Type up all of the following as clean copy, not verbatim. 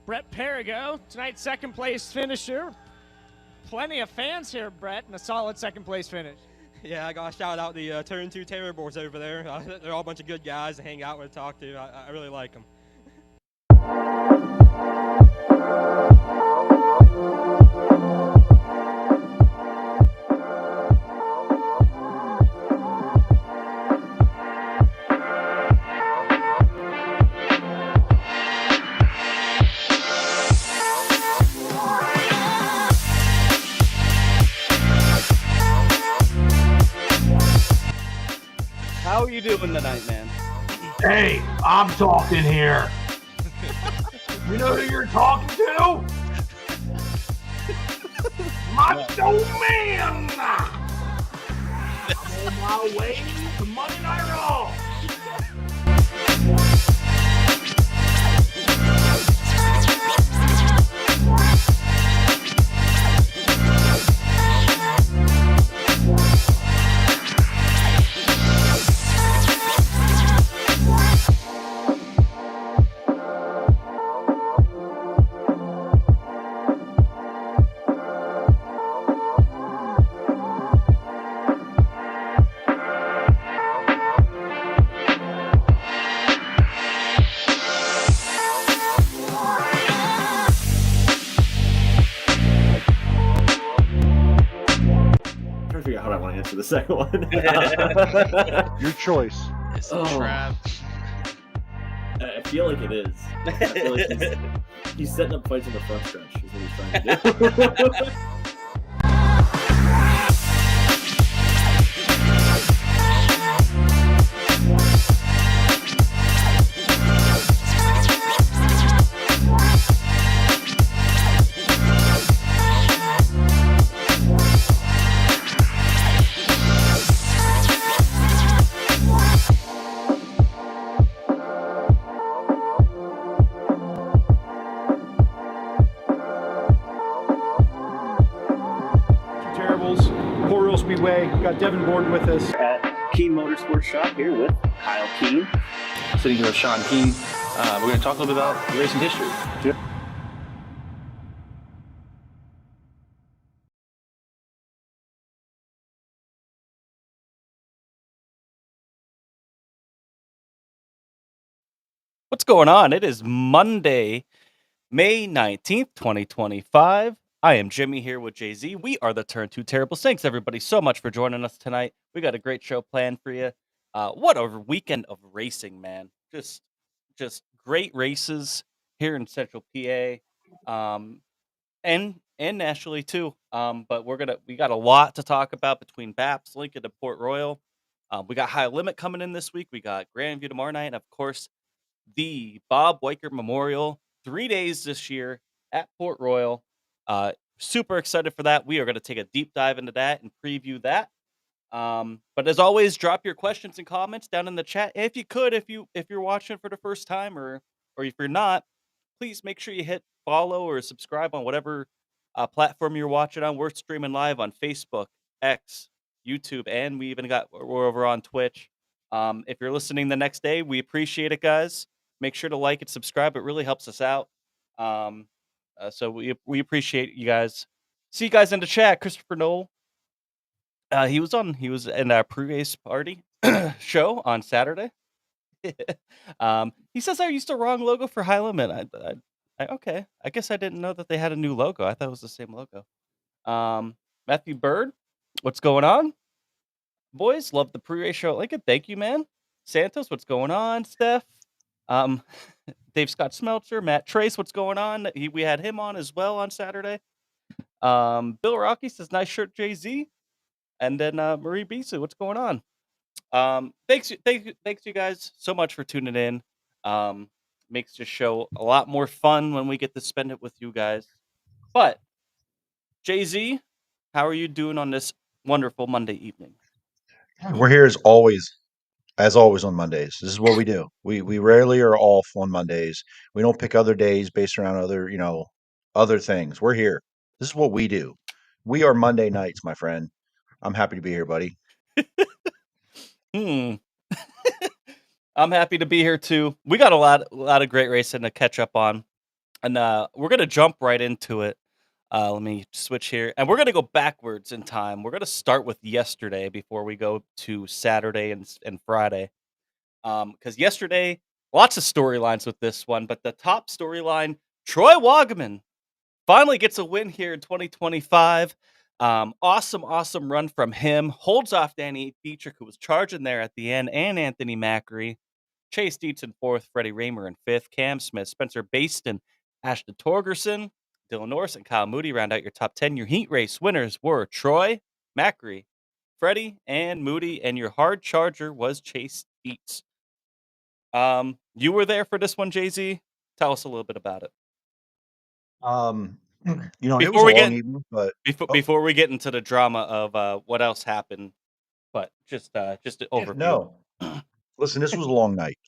Brett Perigo, tonight's second place finisher. Plenty of fans here, Brett, and a solid second place finish. Yeah, I got to shout out the Turn 2 Terribles over there. They're all a bunch of good guys to hang out with and talk to. I really like them. How are you doing tonight, man? Hey, I'm talking here. You know who you're talking to? Macho Man! I'm on my way to Monday Night Raw. Figure out how I want to answer the second one. Your choice. It's a trap. I feel like it is. I feel like he's setting up fights in the front stretch. Is what he's trying to do. Speedway. We've got Devin Gordon with us. At Keen Motorsports Shop here with Kyle Keen. Sitting here with Sean Keen. We're going to talk a little bit about racing history. Yep. What's going on? It is Monday, May 19th, 2025. I am Jimmy here with Jay-Z. We are the Turn 2 Terribles. Thanks, everybody, so much for joining us tonight. We got a great show planned for you. What a weekend of racing, man. Just great races here in Central PA, and nationally, too. But we got a lot to talk about between BAPS, Lincoln, and Port Royal. We got High Limit coming in this week. We got Grandview tomorrow night, and, of course, the Weikert Memorial, 3 days this year at Port Royal. Super excited for that. We are going to take a deep dive into that and preview that. But as always, drop your questions and comments down in the chat. If you could, if you're watching for the first time, or if you're not, please make sure you hit follow or subscribe on whatever platform you're watching on. We're streaming live on Facebook, X, YouTube, and we're over on Twitch. If you're listening the next day, we appreciate it, guys. Make sure to like and subscribe. It really helps us out. So we appreciate you guys. See you guys in the chat. Christopher Knoll. He was in our pre-race party show on Saturday. He says I used the wrong logo for High Limit. Okay. I guess I didn't know that they had a new logo. I thought it was the same logo. Matthew Bird, what's going on? Boys, love the pre-race show at Lincoln. Thank you, man. Santos, what's going on? Steph. Dave Scott Smeltzer, Matt Trace, what's going on? We had him on as well on Saturday. Bill Rocky says, nice shirt, Jay-Z. And then Marie Bisu, what's going on? Thanks you guys so much for tuning in. Makes the show a lot more fun when we get to spend it with you guys. But, Jay-Z, how are you doing on this wonderful Monday evening? We're here as always on Mondays. This is what we do. We rarely are off on Mondays. We don't pick other days based around other things. We're here. This is what we do. We are Monday nights, my friend. I'm happy to be here, buddy. I'm happy to be here too. We got a lot of great racing to catch up on. And we're going to jump right into it. Let me switch here. And we're going to go backwards in time. We're going to start with yesterday before we go to Saturday and Friday. Because yesterday, lots of storylines with this one. But the top storyline, Troy Wagaman finally gets a win here in 2025. Awesome run from him. Holds off Danny Dietrich, who was charging there at the end, and Anthony Macri. Chase Dietz in fourth, Freddie Raymer in fifth, Cam Smith, Spencer Baston, Ashton Torgerson, Dylan Norris, and Kyle Moody round out your top 10. Your heat race winners were Troy, Macri, Freddie, and Moody, and your hard charger was Chase Dietz. You were there for this one, Jay-Z. Tell us a little bit about it. You know, it was Before a we long get evening, but before we get into the drama of what else happened, but just an yeah, overview. no. Listen, this was a long night.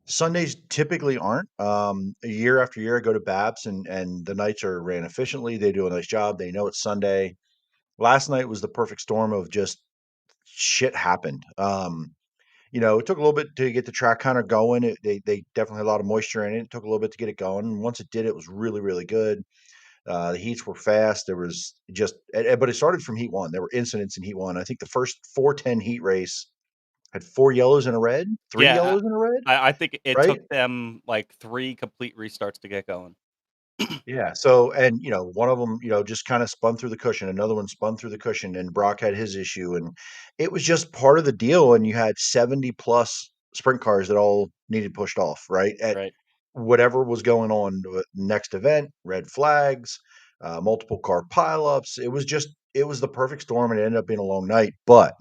Sundays typically aren't. Year after year, I go to BAPS and the nights are ran efficiently. They do a nice job. They know it's Sunday. Last night was the perfect storm of just shit happened. You know, it took a little bit to get the track kind of going. They definitely had a lot of moisture in it. It took a little bit to get it going. And once it did, it was really, really good. The heats were fast. There was just, but it started from heat one. There were incidents in heat one. I think the first 410 heat race had 4 yellows and a red, 3 Yeah, yellows and a red, I think it right? took them like 3 complete restarts to get going. Yeah. So, and you know, one of them, you know, just kind of spun through the cushion. Another one spun through the cushion, and Brock had his issue, and it was just part of the deal. And you had 70 plus sprint cars that all needed pushed off, right? At Right. whatever was going on next event, red flags, multiple car pileups. It was the perfect storm, and it ended up being a long night, but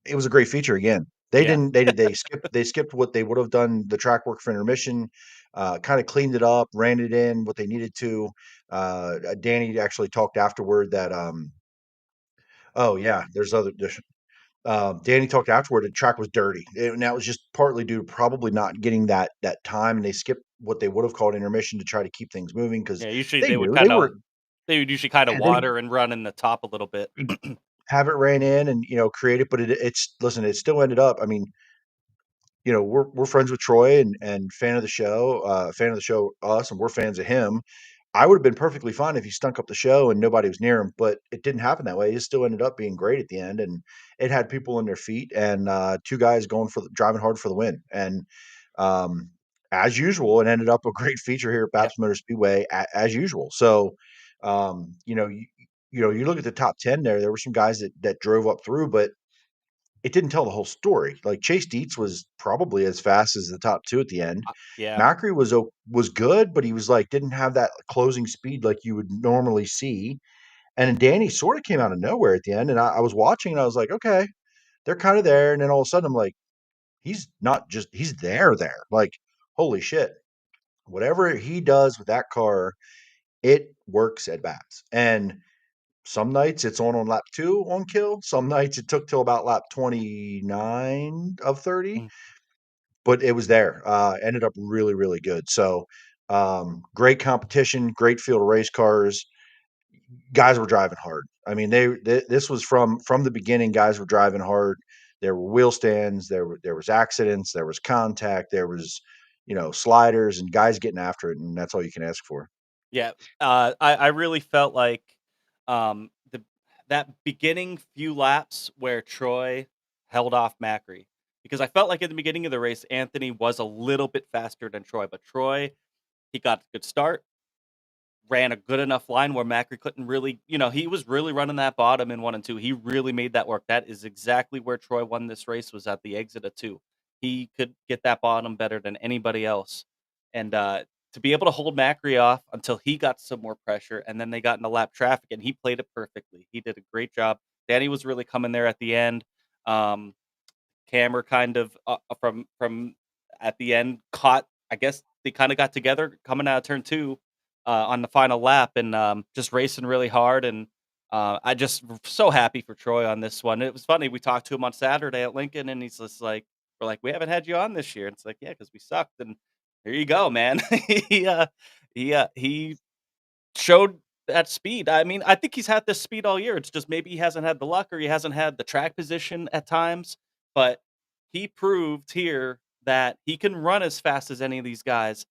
it was a great feature again. Yeah. They skipped what they would have done the track work for intermission, kind of cleaned it up, ran it in what they needed to. Danny actually talked afterward that oh yeah, Danny talked afterward the track was dirty. And that was just partly due to probably not getting that time, and they skipped what they would have called intermission to try to keep things moving because Yeah, usually they they would knew usually kind of they water and run in the top a little bit. have it ran in and you know create it, but it's listen, it still ended up. I mean, you know, we're friends with Troy and fan of the show us, and we're fans of him. I would have been perfectly fine if he stunk up the show and nobody was near him, but it didn't happen that way. It still ended up being great at the end, and it had people on their feet and 2 guys driving hard for the win. And um, as usual, it ended up a great feature here at Yeah. BAPS Motor Speedway as usual. So you know, you know, you look at the top 10 there. There were some guys that drove up through, but it didn't tell the whole story. Like Chase Dietz was probably as fast as the top 2 at the end. Yeah. Macri was good, but he was like didn't have that closing speed like you would normally see. And then Danny sort of came out of nowhere at the end, and I was watching and I was like, okay, they're kind of there. And then all of a sudden I'm like, he's there. Like, holy shit. Whatever he does with that car, it works at BAPS. And some nights it's on lap 2 on kill. Some nights it took till about lap 29 of 30, Mm. but it was there. Ended up really, really good. So, great competition, great field of race cars. Guys were driving hard. I mean, this was from the beginning. Guys were driving hard. There were wheel stands. There was accidents. There was contact. There was, you know, sliders and guys getting after it, and that's all you can ask for. Yeah. I really felt like the that beginning few laps where Troy held off Macri, because I felt like at the beginning of the race Anthony was a little bit faster than Troy, but Troy, he got a good start, ran a good enough line where Macri couldn't really, he was really running that bottom in 1 and 2. He really made that work. That is exactly where Troy won this race, was at the exit of 2. He could get that bottom better than anybody else. And to be able to hold Macri off until he got some more pressure, and then they got into lap traffic, and he played it perfectly. He did a great job. Danny was really coming there at the end. Camera kind of from at the end caught. I guess they kind of got together coming out of turn 2 on the final lap, and just racing really hard. And I just so happy for Troy on this one. It was funny. We talked to him on Saturday at Lincoln, and he's just like, "We're like, we haven't had you on this year." And it's like, "Yeah, because we sucked." And here you go, man. He showed that speed. I mean, I think he's had this speed all year. It's just maybe he hasn't had the luck, or he hasn't had the track position at times. But he proved here that he can run as fast as any of these guys.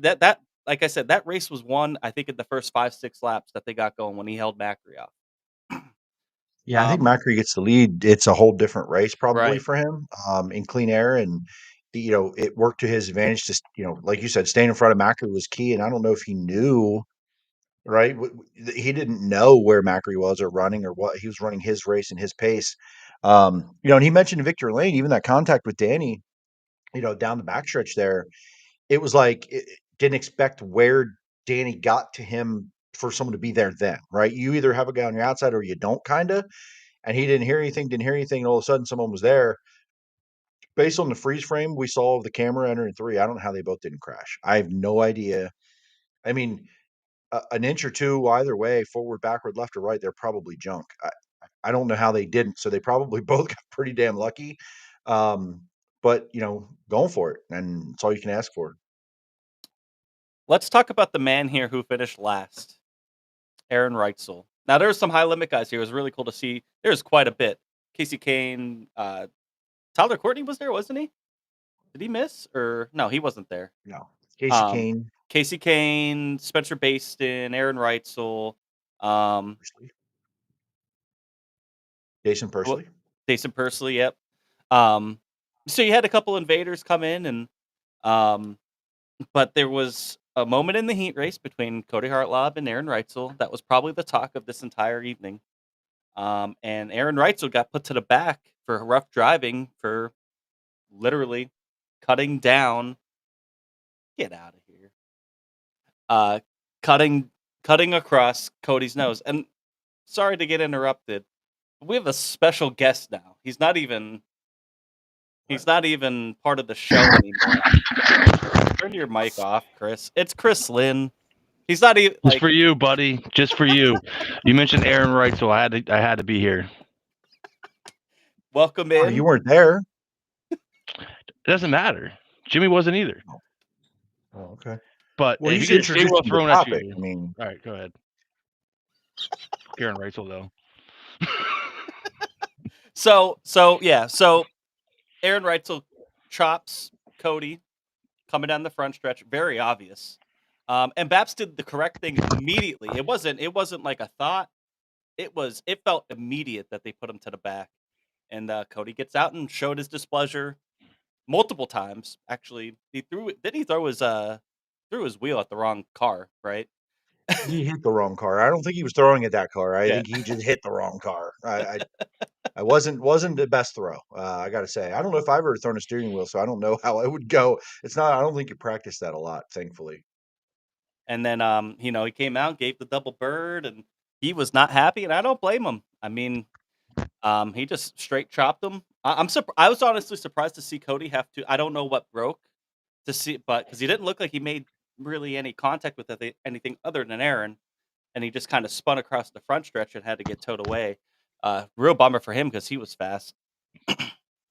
That like I said, that race was won, I think, in the first 5-6 laps that they got going when he held Macri off. Yeah, I think Macri gets the lead. It's a whole different race probably Right. for him in clean air, and it worked to his advantage. Like you said, staying in front of Macri was key. And I don't know if he knew, right? He didn't know where Macri was or running or what. He was running his race and his pace. And he mentioned Victor Lane, even that contact with Danny, down the backstretch there. It was like didn't expect where Danny got to him for someone to be there then, right? You either have a guy on your outside or you don't, kind of. And he didn't hear anything, and all of a sudden someone was there. Based on the freeze frame we saw of the camera entering 3, I don't know how they both didn't crash. I have no idea. I mean, an inch or two either way, forward, backward, left or right, they're probably junk. I don't know how they didn't. So they probably both got pretty damn lucky. But going for it, and it's all you can ask for. Let's talk about the man here who finished last, Aaron Reutzel. Now, there were some high limit guys here. It was really cool to see. There's quite a bit. Casey Kane, Tyler Courtney was there, wasn't he? Did he miss? Or no, he wasn't there. No, Casey Kane, Spencer Baston, Aaron Reutzel, Jason Pursley. Yep. So you had a couple invaders come in, and but there was a moment in the heat race between Cody Hartlaub and Aaron Reutzel that was probably the talk of this entire evening. And Aaron Reutzel got put to the back for rough driving for literally cutting down. Get out of here. Cutting across Cody's nose. And sorry to get interrupted. We have a special guest now. He's not even part of the show anymore. Turn your mic off, Chris. It's Chris Lynn. He's not even just for you, buddy. Just for you. You mentioned Aaron Reutzel. I had to be here. Welcome in. Oh, you weren't there. It doesn't matter. Jimmy wasn't either. Oh, okay. But well, if you get J-Well thrown at you, I mean, all right, go ahead. Aaron Reutzel, though. So Aaron Reutzel chops Cody coming down the front stretch, very obvious. And BAPS did the correct thing immediately. It wasn't like a thought. It felt immediate that they put him to the back. And Cody gets out and showed his displeasure multiple times. Actually, threw his wheel at the wrong car, right? He hit the wrong car. I don't think he was throwing at that car. I think he just hit the wrong car. I wasn't the best throw. I got to say, I don't know if I've ever thrown a steering wheel, so I don't know how it would go. I don't think you practice that a lot, thankfully. And then, he came out, gave the double bird, and he was not happy, and I don't blame him. I mean, he just straight chopped him. I was honestly surprised to see Cody have to. I don't know what broke but because he didn't look like he made really any contact with anything other than Aaron, and he just kind of spun across the front stretch and had to get towed away. Real bummer for him because he was fast.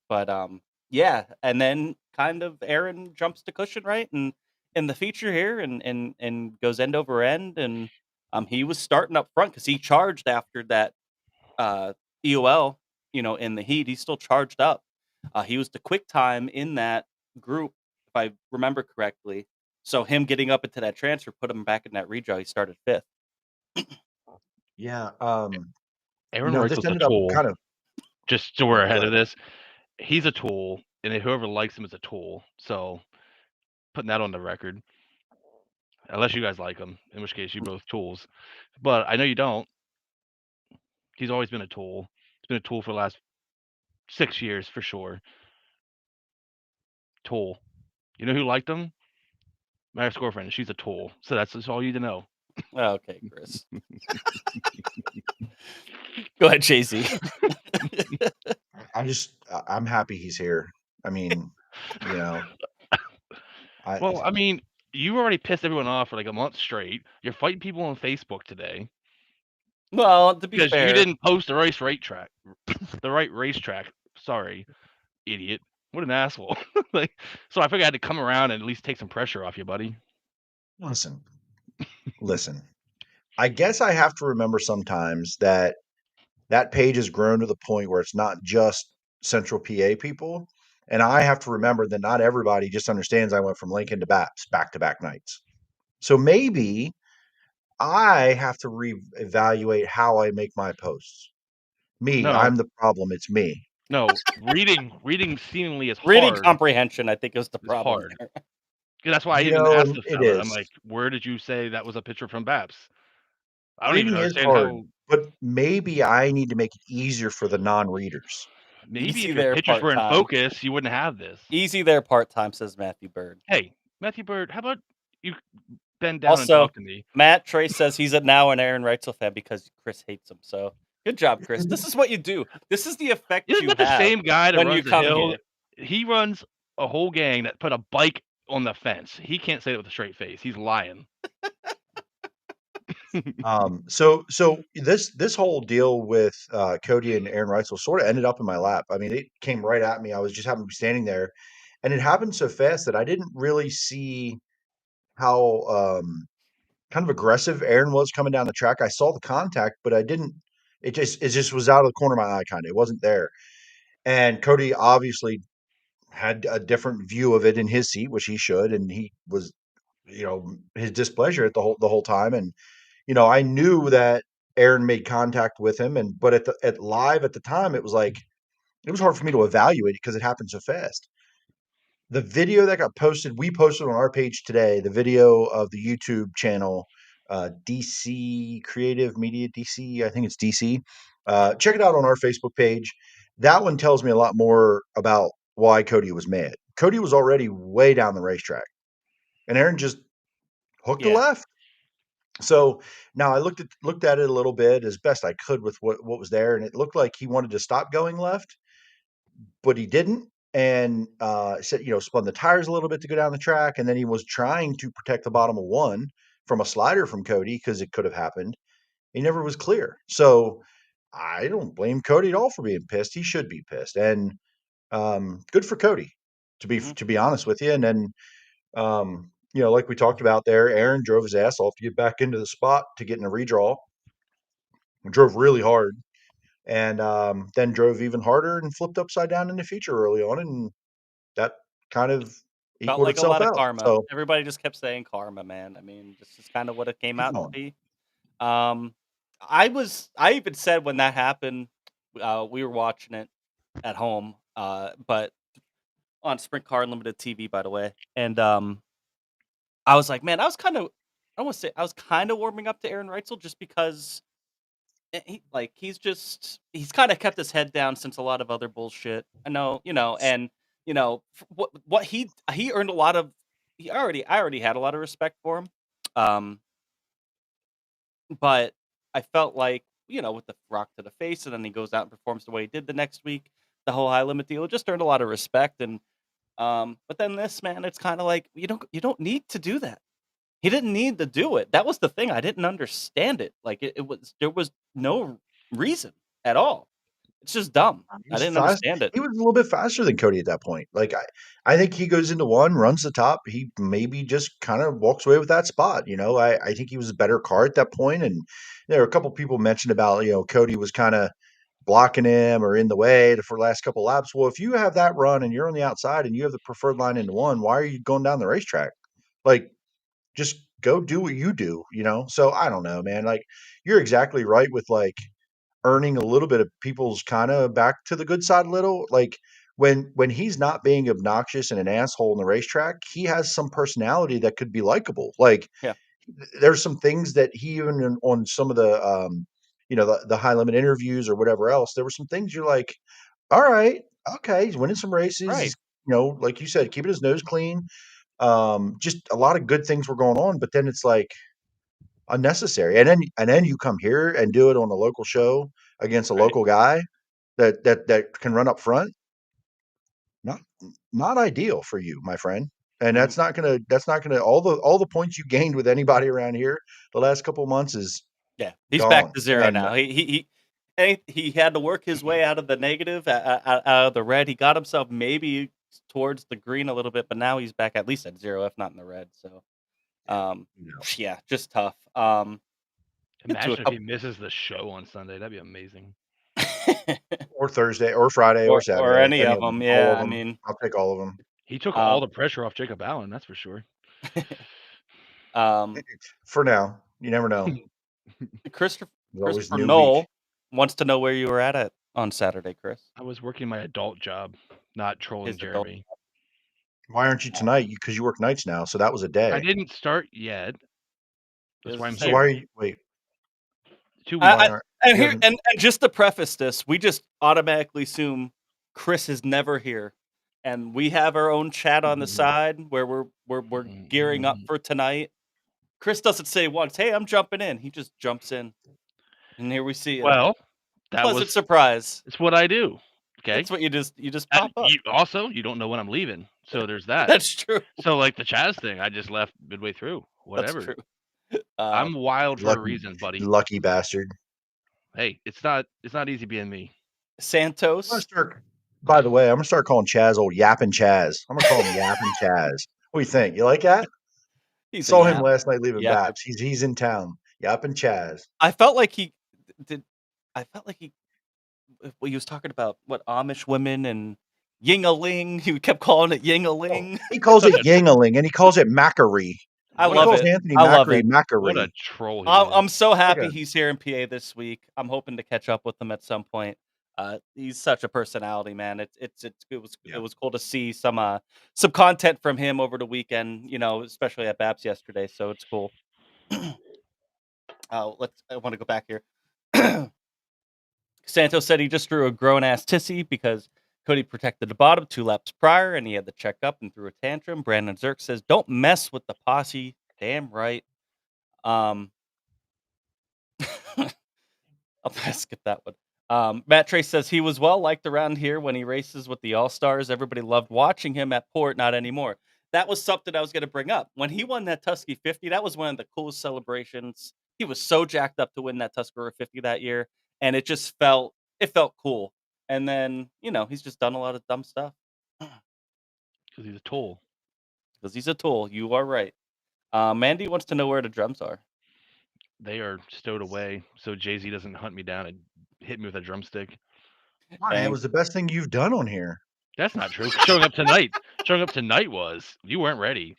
But yeah, and then kind of Aaron jumps to cushion right and in the feature here and goes end over end, and he was starting up front because he charged after that EOL, in the heat. He still charged up. He was the quick time in that group, if I remember correctly. So him getting up into that transfer put him back in that redraw. He started 5th. Yeah. Aaron Reutzel's a tool. Kind of, just so we're ahead of this, he's a tool, and whoever likes him is a tool. So putting that on the record. Unless you guys like him, in which case you're both tools. But I know you don't. He's always been a tool. He's been a tool for the last 6 years for sure. Tool. You know who liked him? My ex-girlfriend. She's a tool. So that's all you need to know. Okay, Chris. Go ahead, Jay-Z. I'm happy he's here. I mean, I mean, you already pissed everyone off for like a month straight. You're fighting people on Facebook today. Well, to be fair, because you didn't post the right racetrack. Sorry, idiot. What an asshole. So I figured I had to come around and at least take some pressure off you, buddy. Listen. I guess I have to remember sometimes that page has grown to the point where it's not just Central PA people, And I have to remember that not everybody just understands I went from Lincoln to BAPS back-to-back nights. So maybe I have to reevaluate how I make my posts. Me, No, I'm the problem. It's me. no. Reading seemingly is Reading hard. comprehension, I think, is the It's problem hard. there. 'Cause that's why I You even know, asked the it fella. I'm is. like, "Where did you say that was a picture from BAPS?" I don't even Reading is understand hard, how. but maybe I need to make it easier for the non-readers. Maybe Easy if your there, pictures were in part-time. focus, you wouldn't have this. Easy there, part-time, says Matthew Bird. Hey, Matthew Bird, how about you bend down and Also, talk to me? Matt Trace says he's now an Aaron Reutzel fan because Chris hates him. So good job, Chris. This is what you do. This is the effect Isn't you that the have same guy that when you runs the come hill? here. He runs a whole gang that put a bike on the fence. He can't say it with a straight face. He's lying. So this whole deal with Cody and Aaron Reutzel sort of ended up in my lap. I mean, it came right at me. I was just happened to be standing there, and it happened so fast that I didn't really see how kind of aggressive Aaron was coming down the track. I saw the contact, but I didn't. It just was out of the corner of my eye, kind of. It wasn't there. And Cody obviously had a different view of it in his seat, which he should, and he was, his displeasure at the whole time. And I knew that Aaron made contact with him, but at live at the time, it was like it was hard for me to evaluate it because it happened so fast. The video that got posted, we posted on our page today, the video of the YouTube channel, DC Creative Media DC, I think it's DC. Check it out on our Facebook page. That one tells me a lot more about why Cody was mad. Cody was already way down the racetrack, and Aaron just hooked a Yeah. left. So now I looked at it a little bit as best I could with what was there, and it looked like he wanted to stop going left, but he didn't. And said, spun the tires a little bit to go down the track, and then he was trying to protect the bottom of one from a slider from Cody because it could have happened. He never was clear. So I don't blame Cody at all for being pissed. He should be pissed, and good for Cody to be honest with you. And then like we talked about there, Aaron drove his ass off to get back into the spot to get in a redraw. Drove really hard, and then drove even harder and flipped upside down in the feature early on, and that kind of Felt equaled like a itself lot of out. karma. So Everybody just kept saying karma, man. I mean, this is kind of what it came keep out to going. be. I even said when that happened, we were watching it at home, but on Sprint Car Unlimited TV, by the way. And I was like, man, I want to say I was kind of warming up to Aaron Reutzel just because he's kind of kept his head down since a lot of other bullshit. I know, and what he earned a lot of. I already had a lot of respect for him, um, but I felt like with the rock to the face, and then he goes out and performs the way he did the next week, the whole high limit deal just earned a lot of respect. And but then this man, it's kind of like you don't need to do that. He didn't need to do it. That was the thing. I didn't understand it. Like there was no reason at all. It's just dumb. I He's didn't fast. understand it. He was a little bit faster than Cody at that point. Like I think he goes into one, runs the top. He maybe just kind of walks away with that spot. I think he was a better car at that point. And there are a couple people mentioned about Cody was kind of blocking him or in the way for the last couple laps. Well, if you have that run and you're on the outside and you have the preferred line into one, why are you going down the racetrack? Like, just go do what you do. So I don't know, man. Like, you're exactly right with like earning a little bit of people's kind of back to the good side a little. Like when he's not being obnoxious and an asshole in the racetrack, he has some personality that could be likable. Like Yeah. there's some things that he even on some of the the high limit interviews or whatever else, there were some things you're like, all right, okay, he's winning some races. Right. He's, like you said, keeping his nose clean. Just a lot of good things were going on, but then it's like unnecessary. And then you come here and do it on a local show against a Right. local guy that can run up front. Not not ideal for you, my friend. And Mhm. that's not gonna all the points you gained with anybody around here the last couple of months is Yeah. He's back gone. to zero And now. He had to work his way out of the negative, out of the red. He got himself maybe towards the green a little bit, but now he's back at least at zero, if not in the red. So, yeah, just tough. Into a Imagine if he couple. misses the show on Sunday. That'd be amazing. or Thursday, or Friday, or or Saturday. any of them. All Yeah, of I them. mean, I'll take all of them. He took Um, all the pressure off Jacob Allen, that's for sure. For now, you never know. Christopher There's always a new Knoll week. wants to know where you were at on Saturday, Chris. I was working my adult job, not trolling His adult- Jeremy. Why aren't you tonight? Because you work nights now, so that was a day. I didn't start yet. That's why I'm So here. why are you wait? 2 weeks. And you here haven't- and just to preface this, we just automatically assume Chris is never here, and we have our own chat on the side where we're gearing up for tonight. Chris doesn't say once, "Hey, I'm jumping in." He just jumps in, and here we see him. Well, that Pleasant was surprise. it's what I do. Okay. That's what you just pop up. You don't know when I'm leaving, so there's that. That's true. So like the Chaz thing, I just left midway through. Whatever. That's true. I'm wild for a lucky- reason, buddy. Lucky bastard. Hey, it's not easy being me. Santos. By the way, I'm gonna start calling Chaz old Yappin' Chaz. I'm gonna call him Yappin' Chaz. What do you think? You like that? He's a Saw him yap. last night leaving Yappin'. BAPS. He's in town. Yappin' Chaz. I felt like he did. I felt like he was talking about what Amish women and ying-a-ling. He kept calling it ying-a-ling. He calls it yingling and he calls it Macquarie. I He love calls it. Anthony I love Macquarie it. Macquarie. What a troll he I'm is. so happy Okay. he's here in PA this week. I'm hoping to catch up with him at some point. He's such a personality, man. It was cool to see some content from him over the weekend. You know, especially at BAPS yesterday. So it's cool. I want to go back here. Santos said he just drew a grown ass tissy because Cody protected the bottom 2 laps prior, and he had to check up and threw a tantrum. Brandon Zirk says, "Don't mess with the posse." Damn right. I'll skip that one. Matt Trace says he was well liked around here when he races with the All Stars. Everybody loved watching him at Port. Not anymore. That was something I was going to bring up. When he won that Tusky 50, that was one of the coolest celebrations. He was so jacked up to win that Tuscarora 50 that year, and it felt cool. And then, he's just done a lot of dumb stuff. Because he's a tool. Because he's a tool. You are right. Mandy wants to know where the drums are. They are stowed away so Jay-Z doesn't hunt me down and hit me with a drumstick. It was the best thing you've done on here. That's not true. Showing up tonight was. You weren't ready.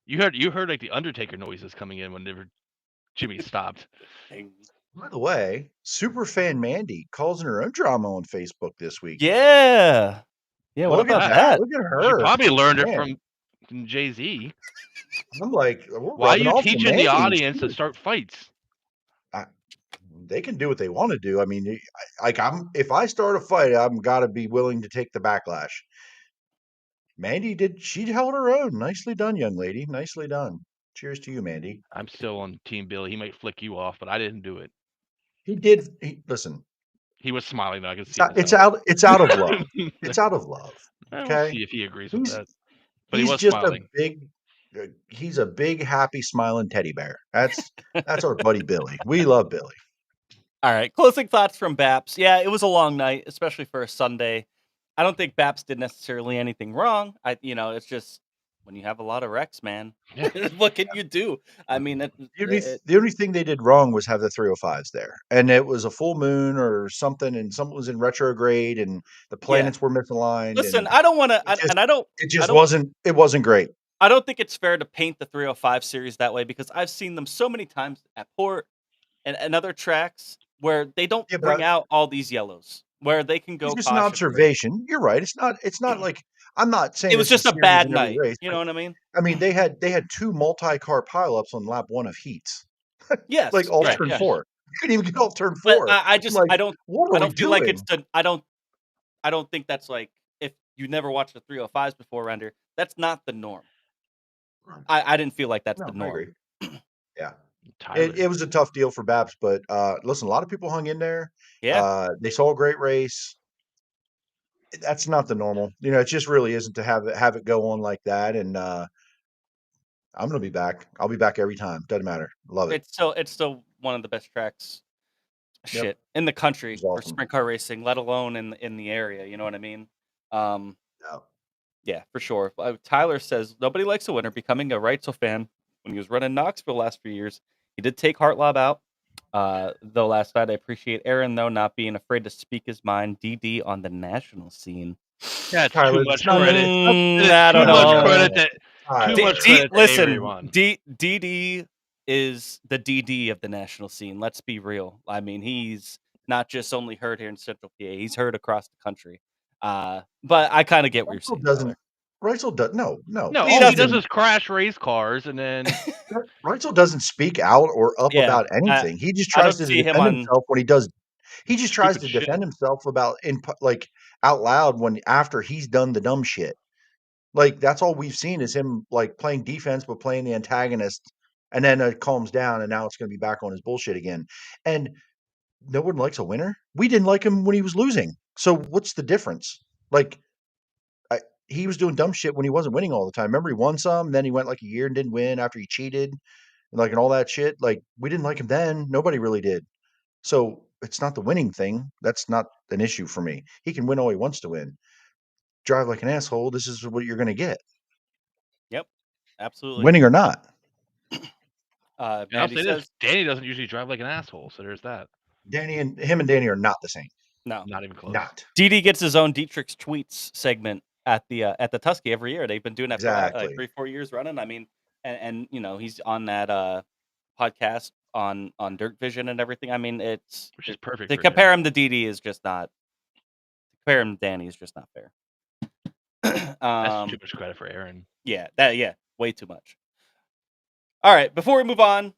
You heard like the Undertaker noises coming in whenever Jimmy stopped. By the way, Superfan Mandy causing her own drama on Facebook this week. Yeah. Yeah, what Look about at that? Look at her. She probably learned Man. it from Jay-Z. I'm like, why are you teaching the audience to start fights? They can do what they want to do. I mean, if I start a fight, I'm got to be willing to take the backlash. Mandy she held her own. Nicely done, young lady. Nicely done. Cheers to you, Mandy. I'm still on Team Billy. He might flick you off, but I didn't do it. He did. Listen. He was smiling. I could see it's out of love. It's out of love. Okay. We'll see if he agrees with that. But he he's was just smiling. He's a big, happy, smiling teddy bear. That's our buddy Billy. We love Billy. All right, closing thoughts from BAPS. Yeah, it was a long night, especially for a Sunday. I don't think BAPS did necessarily anything wrong. It's just when you have a lot of wrecks, man. Yeah. What can you do? I mean, the only thing they did wrong was have the 305s there, and it was a full moon or something, and something was in retrograde, and the planets were misaligned. Listen, I don't want to, It wasn't great. I don't think it's fair to paint the 305 series that way because I've seen them so many times at Port and other tracks where they don't bring out all these yellows, where they can go. It's just an observation. You're right. It's not like I'm not saying it was just a bad night. Race, you know what I mean? I mean, they had 2 multi-car pileups on lap 1 of heats. Yes, like off turn 4. You couldn't even get off turn 4. But I don't feel doing? like it's the I don't think that's like if you never watched the 305s before around here, that's not the norm. I didn't feel like that's the norm. Yeah. It was a tough deal for BAPS, but listen, a lot of people hung in there. Yeah. They saw a great race. That's not the normal. It just really isn't to have it go on like that. And I'm going to be back. I'll be back every time. Doesn't matter. Love it. It's still one of the best tracks in the country for sprint car racing, let alone in the area. You know what I mean? Yeah, for sure. Tyler says nobody likes a winner. Becoming a Reutzel fan when he was running Knoxville last few years, he did take Hartlob out. though last night. I appreciate Aaron though not being afraid to speak his mind. DD on the national scene. Yeah, it's Tyler, too much it's not- credit. Mm, It's I too don't much know. credit to Tyler. too much credit to Avery Listen, One. DD is the DD of the national scene. Let's be real. I mean, he's not just only heard here in Central PA. He's heard across the country. But I kind of get what you're saying. doesn't. Reutzel does no. No, He all he does doesn't. is crash race cars, and then Reutzel doesn't speak out or up Yeah, about anything. He just I tries don't to see him defend on- himself when he does. He just tries to Stupid shit. defend himself about like out loud when after he's done the dumb shit. Like that's all we've seen is him like playing defense but playing the antagonist, and then it calms down, and now it's going to be back on his bullshit again. And no one likes a winner. We didn't like him when he was losing. So what's the difference? Like he was doing dumb shit when he wasn't winning all the time. Remember, he won some, then he went like a year and didn't win after he cheated, and all that shit. Like we didn't like him then. Nobody really did. So it's not the winning thing. That's not an issue for me. He can win all he wants to win. Drive like an asshole. This is what you're going to get. Yep, absolutely. Winning or not. I'll Mandy say says this: Danny doesn't usually drive like an asshole, so there's that. Danny and Danny are not the same. no. Not even close. Not DD gets his own Dietrich's tweets segment at the Tusky every year. They've been doing that for exactly. 3-4 years running. I mean, and you know he's on that podcast on Dirt Vision and everything. I mean, Which is perfect. to for compare him him to DD is just not. To compare him to Danny is just not fair. That's too much credit for Aaron. Yeah, way too much. All right, before we move on,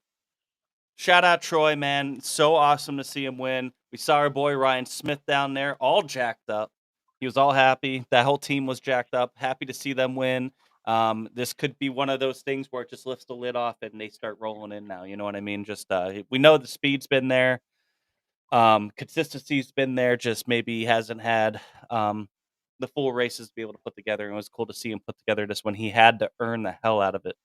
shout out Troy, man. So awesome to see him win. We saw our boy Ryan Smith down there, all jacked up. He was all happy. That whole team was jacked up. Happy to see them win. This could be one of those things where it just lifts the lid off and they start rolling in now. You know what I mean? Just we know the speed's been there. Consistency's been there. Just maybe hasn't had the full races to be able to put together. And it was cool to see him put together this when he had to earn the hell out of it.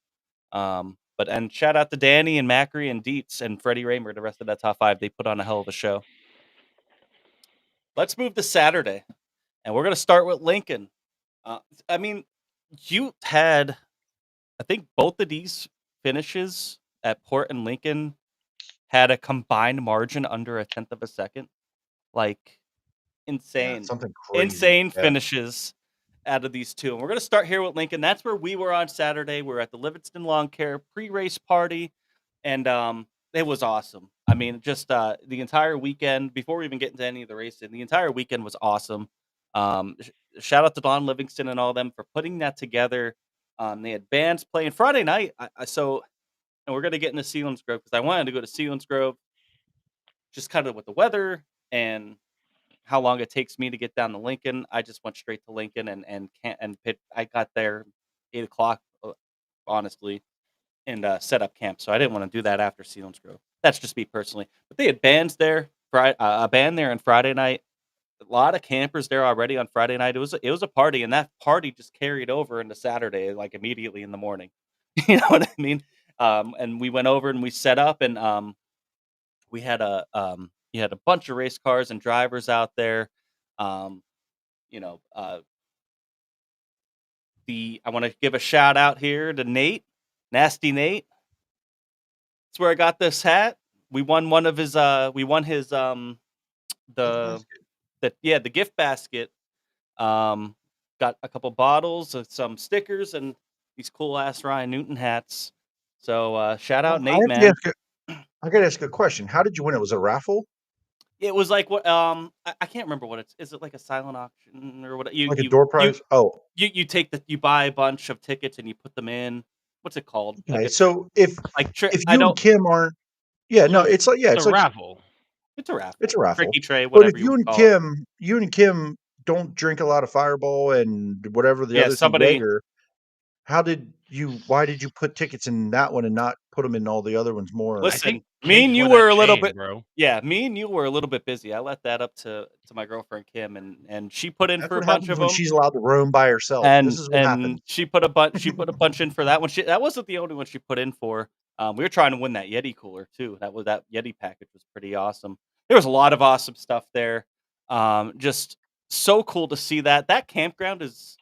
And shout out to Danny and Macri and Dietz and Freddie Raymer, the rest of that top 5. They put on a hell of a show. Let's move to Saturday, and we're going to start with Lincoln. I mean, you had, I think both of these finishes at Port and Lincoln had a combined margin under 1/10 of a second. Like, insane. Something crazy. Insane finishes out of these two. And we're going to start here with Lincoln. That's where we were on Saturday. We were at the Livingston Lawn Care pre-race party, and it was awesome. I mean, just the entire weekend, before we even get into any of the racing, the entire weekend was awesome. Shout out to Don Livingston and all them for putting that together. They had bands playing Friday night. And we're going to get into Selinsgrove because I wanted to go to Selinsgrove just kind of with the weather and how long it takes me to get down to Lincoln. I just went straight to Lincoln and I got there 8:00, honestly, and set up camp. So I didn't want to do that after Selinsgrove. That's just me personally. But they had bands there, a band there on Friday night. A lot of campers there already on Friday night. It was a party, and that party just carried over into Saturday, like immediately in the morning. You know what I mean? And we went over and we set up, and we had you had a bunch of race cars and drivers out there. I want to give a shout out here to Nate, Nasty Nate. That's where I got this hat. We won one of his. We won his the gift basket. Got a couple bottles, some stickers, and these cool ass Ryan Newton hats. So shout out Nate, man. I got to ask a question. How did you win? It was a raffle. It was like what? I can't remember what it's. Is it like a silent auction or what? Like a door prize? You buy a bunch of tickets and you put them in. What's it called? Okay, like so if you and Kim aren't, it's a raffle. It's a raffle. It's a raffle. Tricky tray, whatever. But if you and Kim don't drink a lot of Fireball and whatever the other thing, why did you put tickets in that one and not put them in all the other ones more? Listen, me and you were a little bit, bro. Yeah, me and you were a little bit busy. I let that up to my girlfriend Kim, and she put in for a bunch of them. She's allowed to roam by herself. And this is what happened. She put a bunch in for that one. That wasn't the only one she put in for. We were trying to win that Yeti cooler too. That Yeti package was pretty awesome. There was a lot of awesome stuff there. Just so cool to see that. That campground is.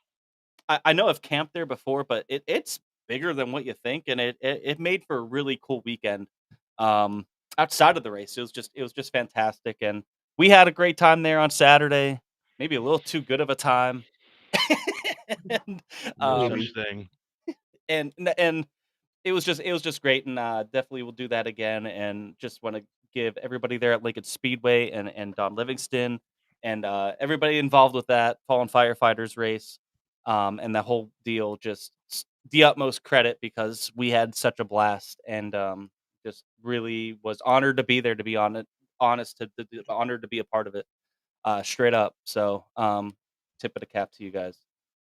I know I've camped there before, but it's bigger than what you think, and it made for a really cool weekend. outside of the race, it was just fantastic, and we had a great time there on Saturday. Maybe a little too good of a time. and, No um, such thing. and it was just great, and definitely we'll do that again. And just want to give everybody there at Lincoln Speedway and Don Livingston and everybody involved with that fallen firefighters race, and the whole deal the utmost credit because we had such a blast and just really was honored to be there. To be honest, honored to be a part of it. Straight up. So tip of the cap to you guys.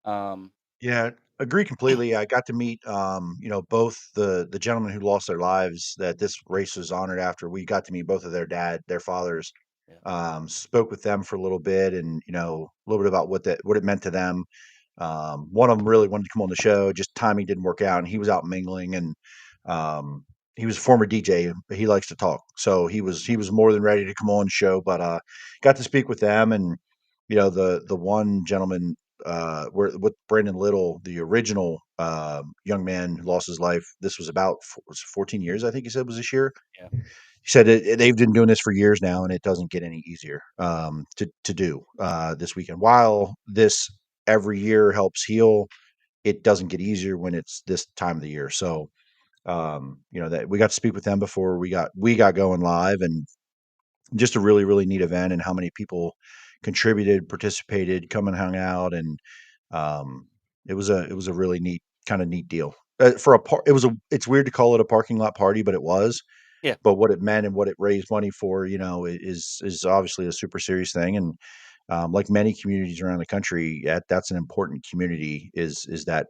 Um, Yeah, agree completely. I got to meet, both the gentlemen who lost their lives that this race was honored after. We got to meet both of their fathers. Yeah. Spoke with them for a little bit, and a little bit about what it meant to them. One of them really wanted to come on the show, just timing didn't work out, and he was out mingling, and um, he was a former DJ, but he likes to talk, so he was more than ready to come on the show. But got to speak with them, and the one gentleman with Brandon Little, the original young man who lost his life. This was about 14 years, I think he said was this year. Yeah. He said they've been doing this for years now, and it doesn't get any easier to do this weekend. While this every year helps heal, it doesn't get easier when it's this time of the year. So, that we got to speak with them before we got going live, and just a really, really neat event, and how many people contributed, participated, come and hung out, and um, it was a really neat deal. For it's weird to call it a parking lot party, but it was. Yeah. But what it meant and what it raised money for, is obviously a super serious thing. And like many communities around the country, that's an important community. Is that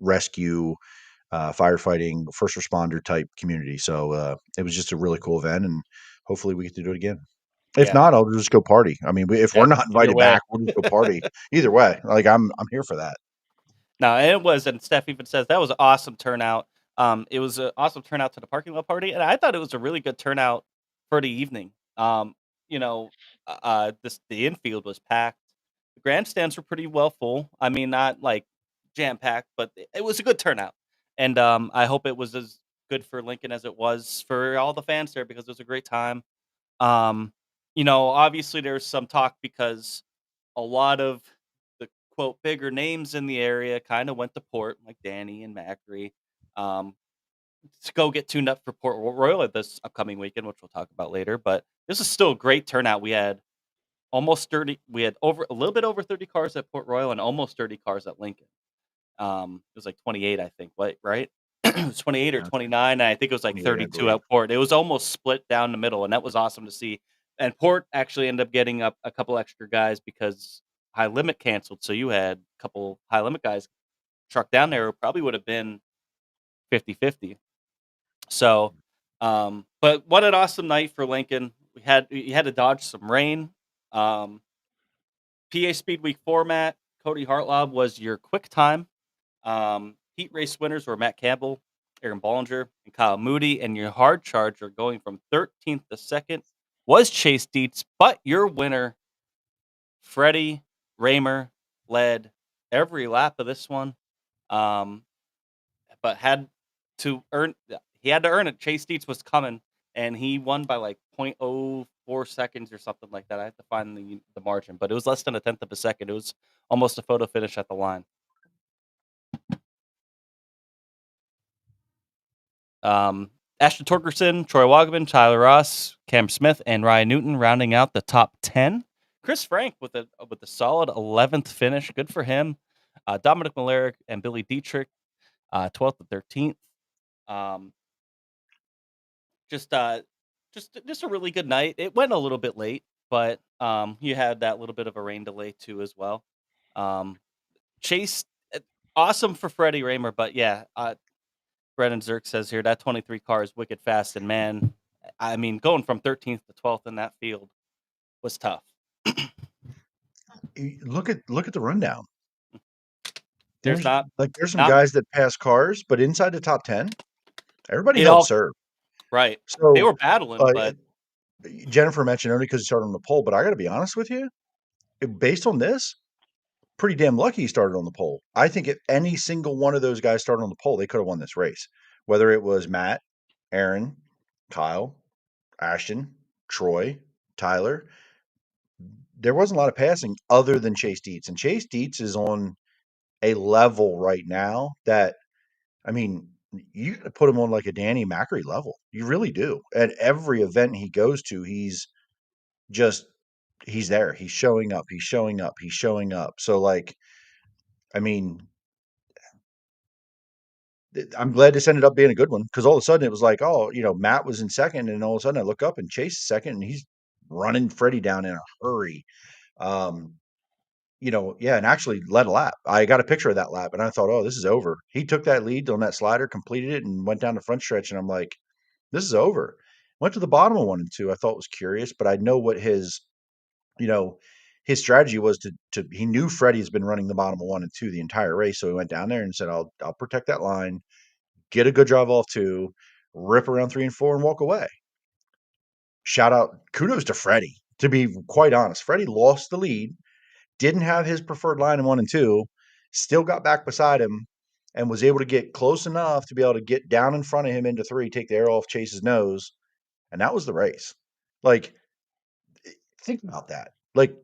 rescue, firefighting, first responder type community. So it was just a really cool event, and hopefully we get to do it again. If Yeah. not, I'll just go party. I mean, if we're Yep. not Either invited way. back, we'll just go party. Either way, like I'm here for that. No, and it was, and Steph even says that was an awesome turnout. It was an awesome turnout to the parking lot party, and I thought it was a really good turnout for the evening. You know, the infield was packed. The grandstands were pretty well full. I mean, not like jam packed, but it was a good turnout. And I hope it was as good for Lincoln as it was for all the fans there because it was a great time. Um, obviously there's some talk because a lot of the quote bigger names in the area kind of went to Port, like Danny and Macri, um, to go get tuned up for Port Royal at this upcoming weekend, which we'll talk about later. But this is still a great turnout. We had almost 30. We had over a little bit over 30 cars at Port Royal and almost 30 cars at Lincoln. It was like 28, I think. What, right? It was 28 or Yeah. 29, and I think it was like 28, I 32 believe. at Port. It was almost split down the middle, and that was awesome to see. And Port actually ended up getting up a couple extra guys because High Limit canceled. So you had a couple High Limit guys trucked down there. It probably would have been 50-50. So, but what an awesome night for Lincoln. You had to dodge some rain. PA Speed Week format. Cody Hartlaub was your quick time. Heat race winners were Matt Campbell, Aaron Bollinger, and Kyle Moody. And your hard charger going from 13th to 2nd was Chase Dietz. But your winner, Freddie Raymer, led every lap of this one. But he had to earn it. Chase Dietz was coming, and he won by like 0.04 seconds or something like that. I have to find the margin, but it was less than a tenth of a second. It was almost a photo finish at the line. Ashton Torgerson, Troy Wagaman, Tyler Ross, Cam Smith, and Ryan Newton rounding out the top 10. Chris Frank with a solid 11th finish. Good for him. Dominic Maleric and Billy Dietrich, 12th and 13th. Just a really good night. It went a little bit late, but you had that little bit of a rain delay too as well. Chase, awesome for Freddie Raymer, but yeah, Brennan Zirk says here that 23 car is wicked fast, and man, I mean, going from 13th to 12th in that field was tough. Look at the rundown. There's some not guys that pass cars, but inside the top 10, everybody It held all- serve. right. So They were battling, but Jennifer mentioned only because he started on the pole, but I got to be honest with you, based on this, pretty damn lucky he started on the pole. I think if any single one of those guys started on the pole, they could have won this race. Whether it was Matt, Aaron, Kyle, Ashton, Troy, Tyler. There wasn't a lot of passing other than Chase Dietz. And Chase Dietz is on a level right now that, I mean, you got to put him on like a Danny Macri level. You really do. At every event he goes to, he's there. He's showing up. He's showing up. He's showing up. So, like, I mean, I'm glad this ended up being a good one because all of a sudden it was like, oh, Matt was in second, and all of a sudden I look up and Chase is second, and he's running Freddie down in a hurry. Um, yeah, and actually led a lap. I got a picture of that lap, and I thought, oh, this is over. He took that lead on that slider, completed it, and went down the front stretch, and I'm like, this is over. Went to the bottom of 1 and 2. I thought was curious, but I know what you know, his strategy was to he knew Freddie's been running the bottom of 1 and 2 the entire race, so he went down there and said, I'll protect that line, get a good drive off 2, rip around 3 and 4, and walk away. Shout out, kudos to Freddie. To be quite honest, Freddie lost the lead, didn't have his preferred line in 1 and 2, still got back beside him, and was able to get close enough to be able to get down in front of him into 3, take the air off Chase's nose, and that was the race. Like, think about that. Like,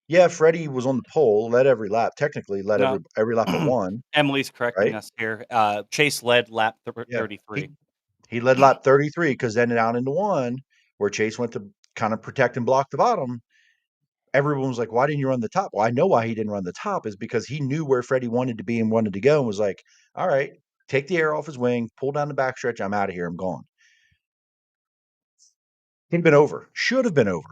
yeah, Freddie was on the pole, led every lap, technically led No. every lap but one, Emily's correcting right? us here. Chase led lap Yeah, 33. he led lap 33 because then down into 1, where Chase went to kind of protect and block the bottom. Everyone was like, why didn't you run the top? Well, I know why he didn't run the top is because he knew where Freddie wanted to be and wanted to go and was like, all right, take the air off his wing, pull down the backstretch. I'm out of here. I'm gone. He'd been over. Should have been over.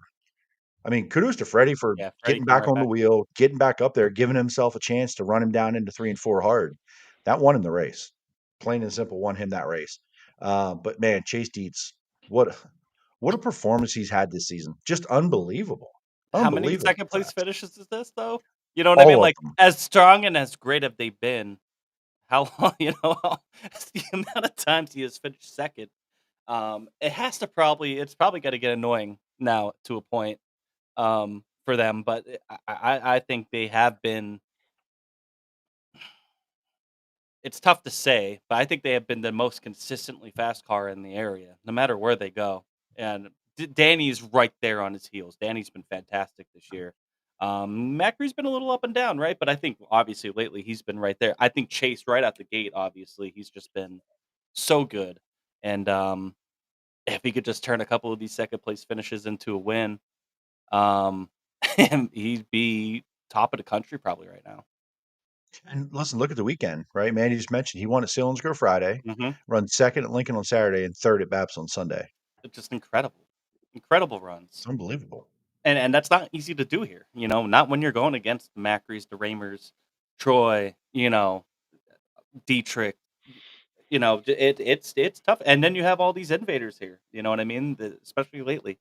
I mean, kudos to Freddie for Yeah, Freddie getting came back right on the back. wheel, getting back up there, giving himself a chance to run him down into 3 and 4 hard. That won him the race. Plain and simple, won him that race. But man, Chase Dietz, what a performance he's had this season. Just unbelievable. How many Unbelievable second place fast. finishes is this though? You know what I mean? All of Like them. as strong and as great have they been? How long? The amount of times he has finished second. It has to it's probably got to get annoying now to a point for them. But I think they have been. It's tough to say, but I think they have been the most consistently fast car in the area, no matter where they go. And Danny's right there on his heels. Danny's been fantastic this year. Macri's been a little up and down, right? But I think obviously lately he's been right there. I think Chase right out the gate, obviously he's just been so good. And if he could just turn a couple of these second place finishes into a win, um, he'd be top of the country probably right now. And listen, look at the weekend, right? Manny just mentioned he won at Selinsgrove Friday, Mm-hmm. run second at Lincoln on Saturday, and third at BAPS on Sunday. It's just incredible runs. It's unbelievable. And that's not easy to do here, not when you're going against the Macris, the Ramers, Troy, Dietrich. It's tough. And then you have all these invaders here. You know what I mean? Especially lately.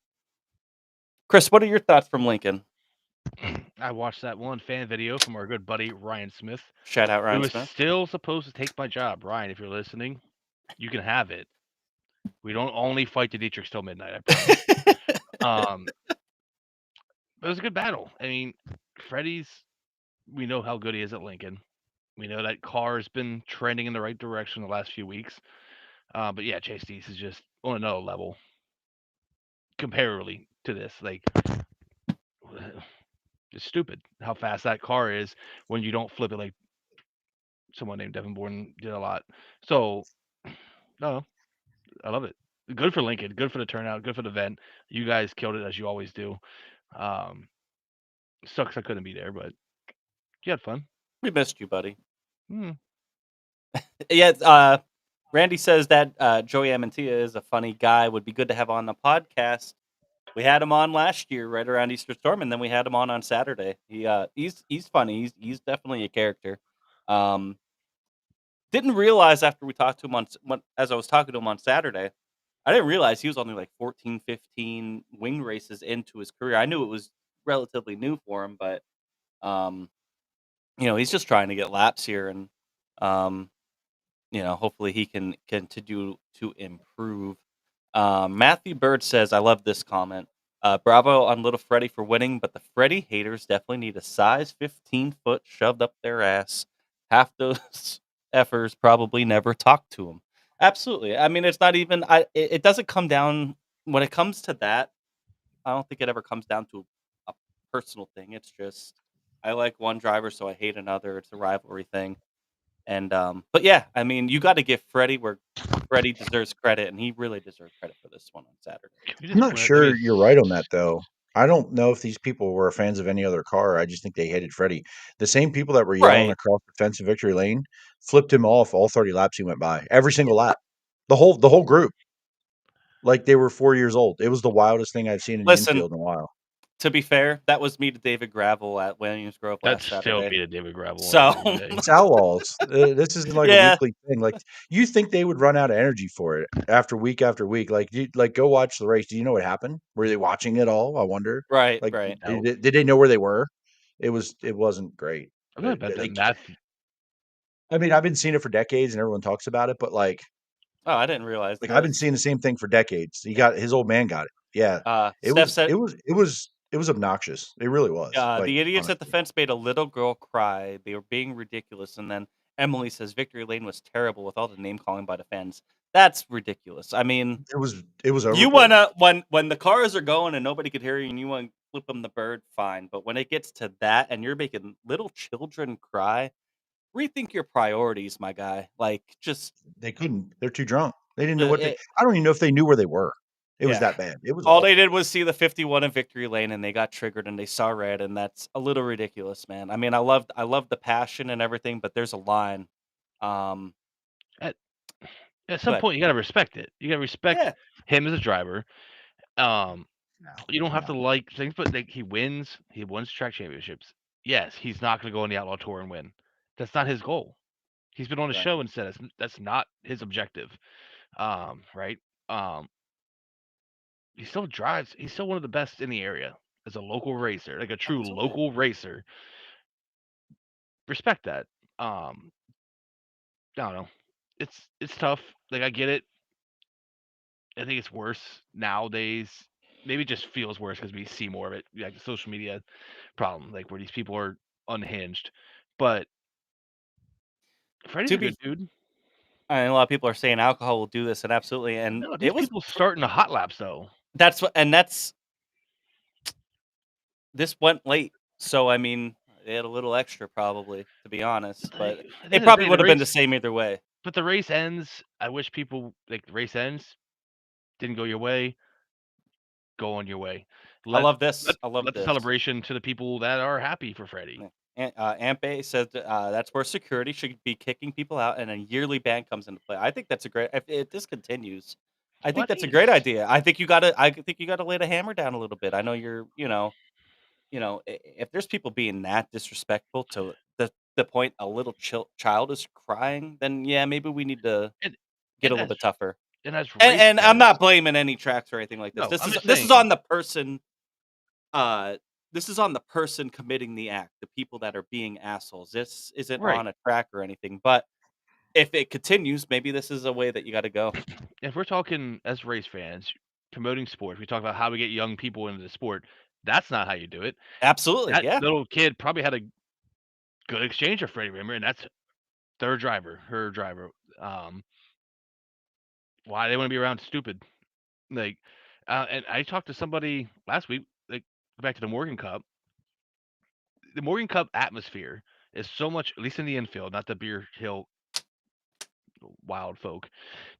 Chris, what are your thoughts from Lincoln? I watched that one fan video from our good buddy Ryan Smith. Shout out Ryan Who was Smith. still supposed to take my job. Ryan, if you're listening, you can have it. We don't only fight the Dietrich till midnight, I promise. It was a good battle. I mean, Freddie's, we know how good he is at Lincoln. We know that car has been trending in the right direction the last few weeks. But yeah, Chase Dietz is just on another level comparatively to this. Like, it's stupid how fast that car is when you don't flip it like someone named Devin Borden did a lot. So, no, I love it. Good for Lincoln. Good for the turnout. Good for the event. You guys killed it as you always do. Sucks I couldn't be there, but you had fun. We missed you, buddy. Mm. Yeah, Randy says that Joey Amantia is a funny guy. Would be good to have on the podcast. We had him on last year, right around Easter Storm, and then we had him on Saturday. He's funny. He's definitely a character. Didn't realize after we talked to him as I was talking to him on Saturday, I didn't realize he was only like 14, 15 wing races into his career. I knew it was relatively new for him, but he's just trying to get laps here, and hopefully he can continue to improve. Matthew Bird says, I love this comment. Bravo on Little Freddie for winning, but the Freddie haters definitely need a size 15-foot shoved up their ass. Half those effers probably never talked to him. Absolutely. I mean, it's not even. It doesn't come down when it comes to that, I don't think it ever comes down to a personal thing. It's just I like one driver, so I hate another. It's a rivalry thing. And but yeah, I mean, you got to give Freddie where Freddie deserves credit, and he really deserved credit for this one on Saturday. I'm not sure you're right on that, though. I don't know if these people were fans of any other car. I just think they hated Freddie. The same people that were yelling Right. across the fence of victory lane flipped him off all 30 laps he went by. Every single lap. The whole group. Like they were 4 years old. It was the wildest thing I've seen in the Listen, infield in a while. to be fair, that was me to David Gravel at Williamsgrove That's last still Saturday. me to David Gravel. So It's Outlaws. This isn't like a Yeah. weekly thing. Like you think they would run out of energy for it after week. Like go watch the race. Do you know what happened? Were they watching it all? I wonder. right, Like right. did they know where they were? It wasn't great. I'm not bet Like, that I mean, I've been seeing it for decades and everyone talks about it, but like Oh, I didn't realize I've been this. seeing the same thing for decades. His old man got it. Yeah. Steph said It was obnoxious. It really was. Like, the idiots at the honestly. fence made a little girl cry. They were being ridiculous. And then Emily says Victory Lane was terrible with all the name calling by the fans. That's ridiculous. I mean, It was you overboard. wanna when the cars are going and nobody could hear you and you want to flip them the bird, fine. But when it gets to that and you're making little children cry, rethink your priorities, my guy. Like just They couldn't. They're too drunk. They didn't know uh, what they it, I don't even know if they knew where they were. It was yeah. that bad. It was All awful. they did was see the 51 in Victory Lane and they got triggered and they saw red, and that's a little ridiculous, man. I mean, I love the passion and everything, but there's a line. at Go some ahead. point you got to respect it. You got to respect Yeah. him as a driver. You don't have to No. like things, but like he wins track championships. Yes, he's not going to go on the Outlaw Tour and win. That's not his goal. He's been on the Right. show and said that's not his objective. Right? He still drives. He's still one of the best in the area as a local racer, like a true Absolutely. local racer. Respect that. I don't know. It's tough. Like I get it. I think it's worse nowadays. Maybe it just feels worse because we see more of it, like the social media problem, like where these people are unhinged. But Freddie's To a be, good dude. I mean, a lot of people are saying alcohol will do this, and absolutely, and No, these it was people starting the hot laps though. that's this went late, so I mean, they had a little extra probably, to be honest, but Like, at the it end of the probably day, would have been the same either way. But the race ends. I wish people like the race ends. Didn't go your way. Go on your way. I love this. I love Let the this. celebration to the people that are happy for Freddie. Ampe says that's where security should be kicking people out, and a yearly ban comes into play. I think that's a great. If this continues, I think that's a great idea. I think you gotta lay the hammer down a little bit. I know you're, if there's people being that disrespectful to the point a little child is crying, then yeah, maybe we need to get a little bit tougher. And as And I'm not blaming any tracks or anything like this. No, This is on the person. This is on the person committing the act, the people that are being assholes. This isn't Right. on a track or anything. But if it continues, maybe this is a way that you got to go. If we're talking as race fans, promoting sports, we talk about how we get young people into the sport. That's not how you do it. Absolutely, That yeah. little kid probably had a good exchange with Freddie Rimmer, and that's her driver. Why they want to be around stupid? Like, and I talked to somebody last week. Like, back to the Morgan Cup. The Morgan Cup atmosphere is so much, at least in the infield, not the Beer Hill wild folk,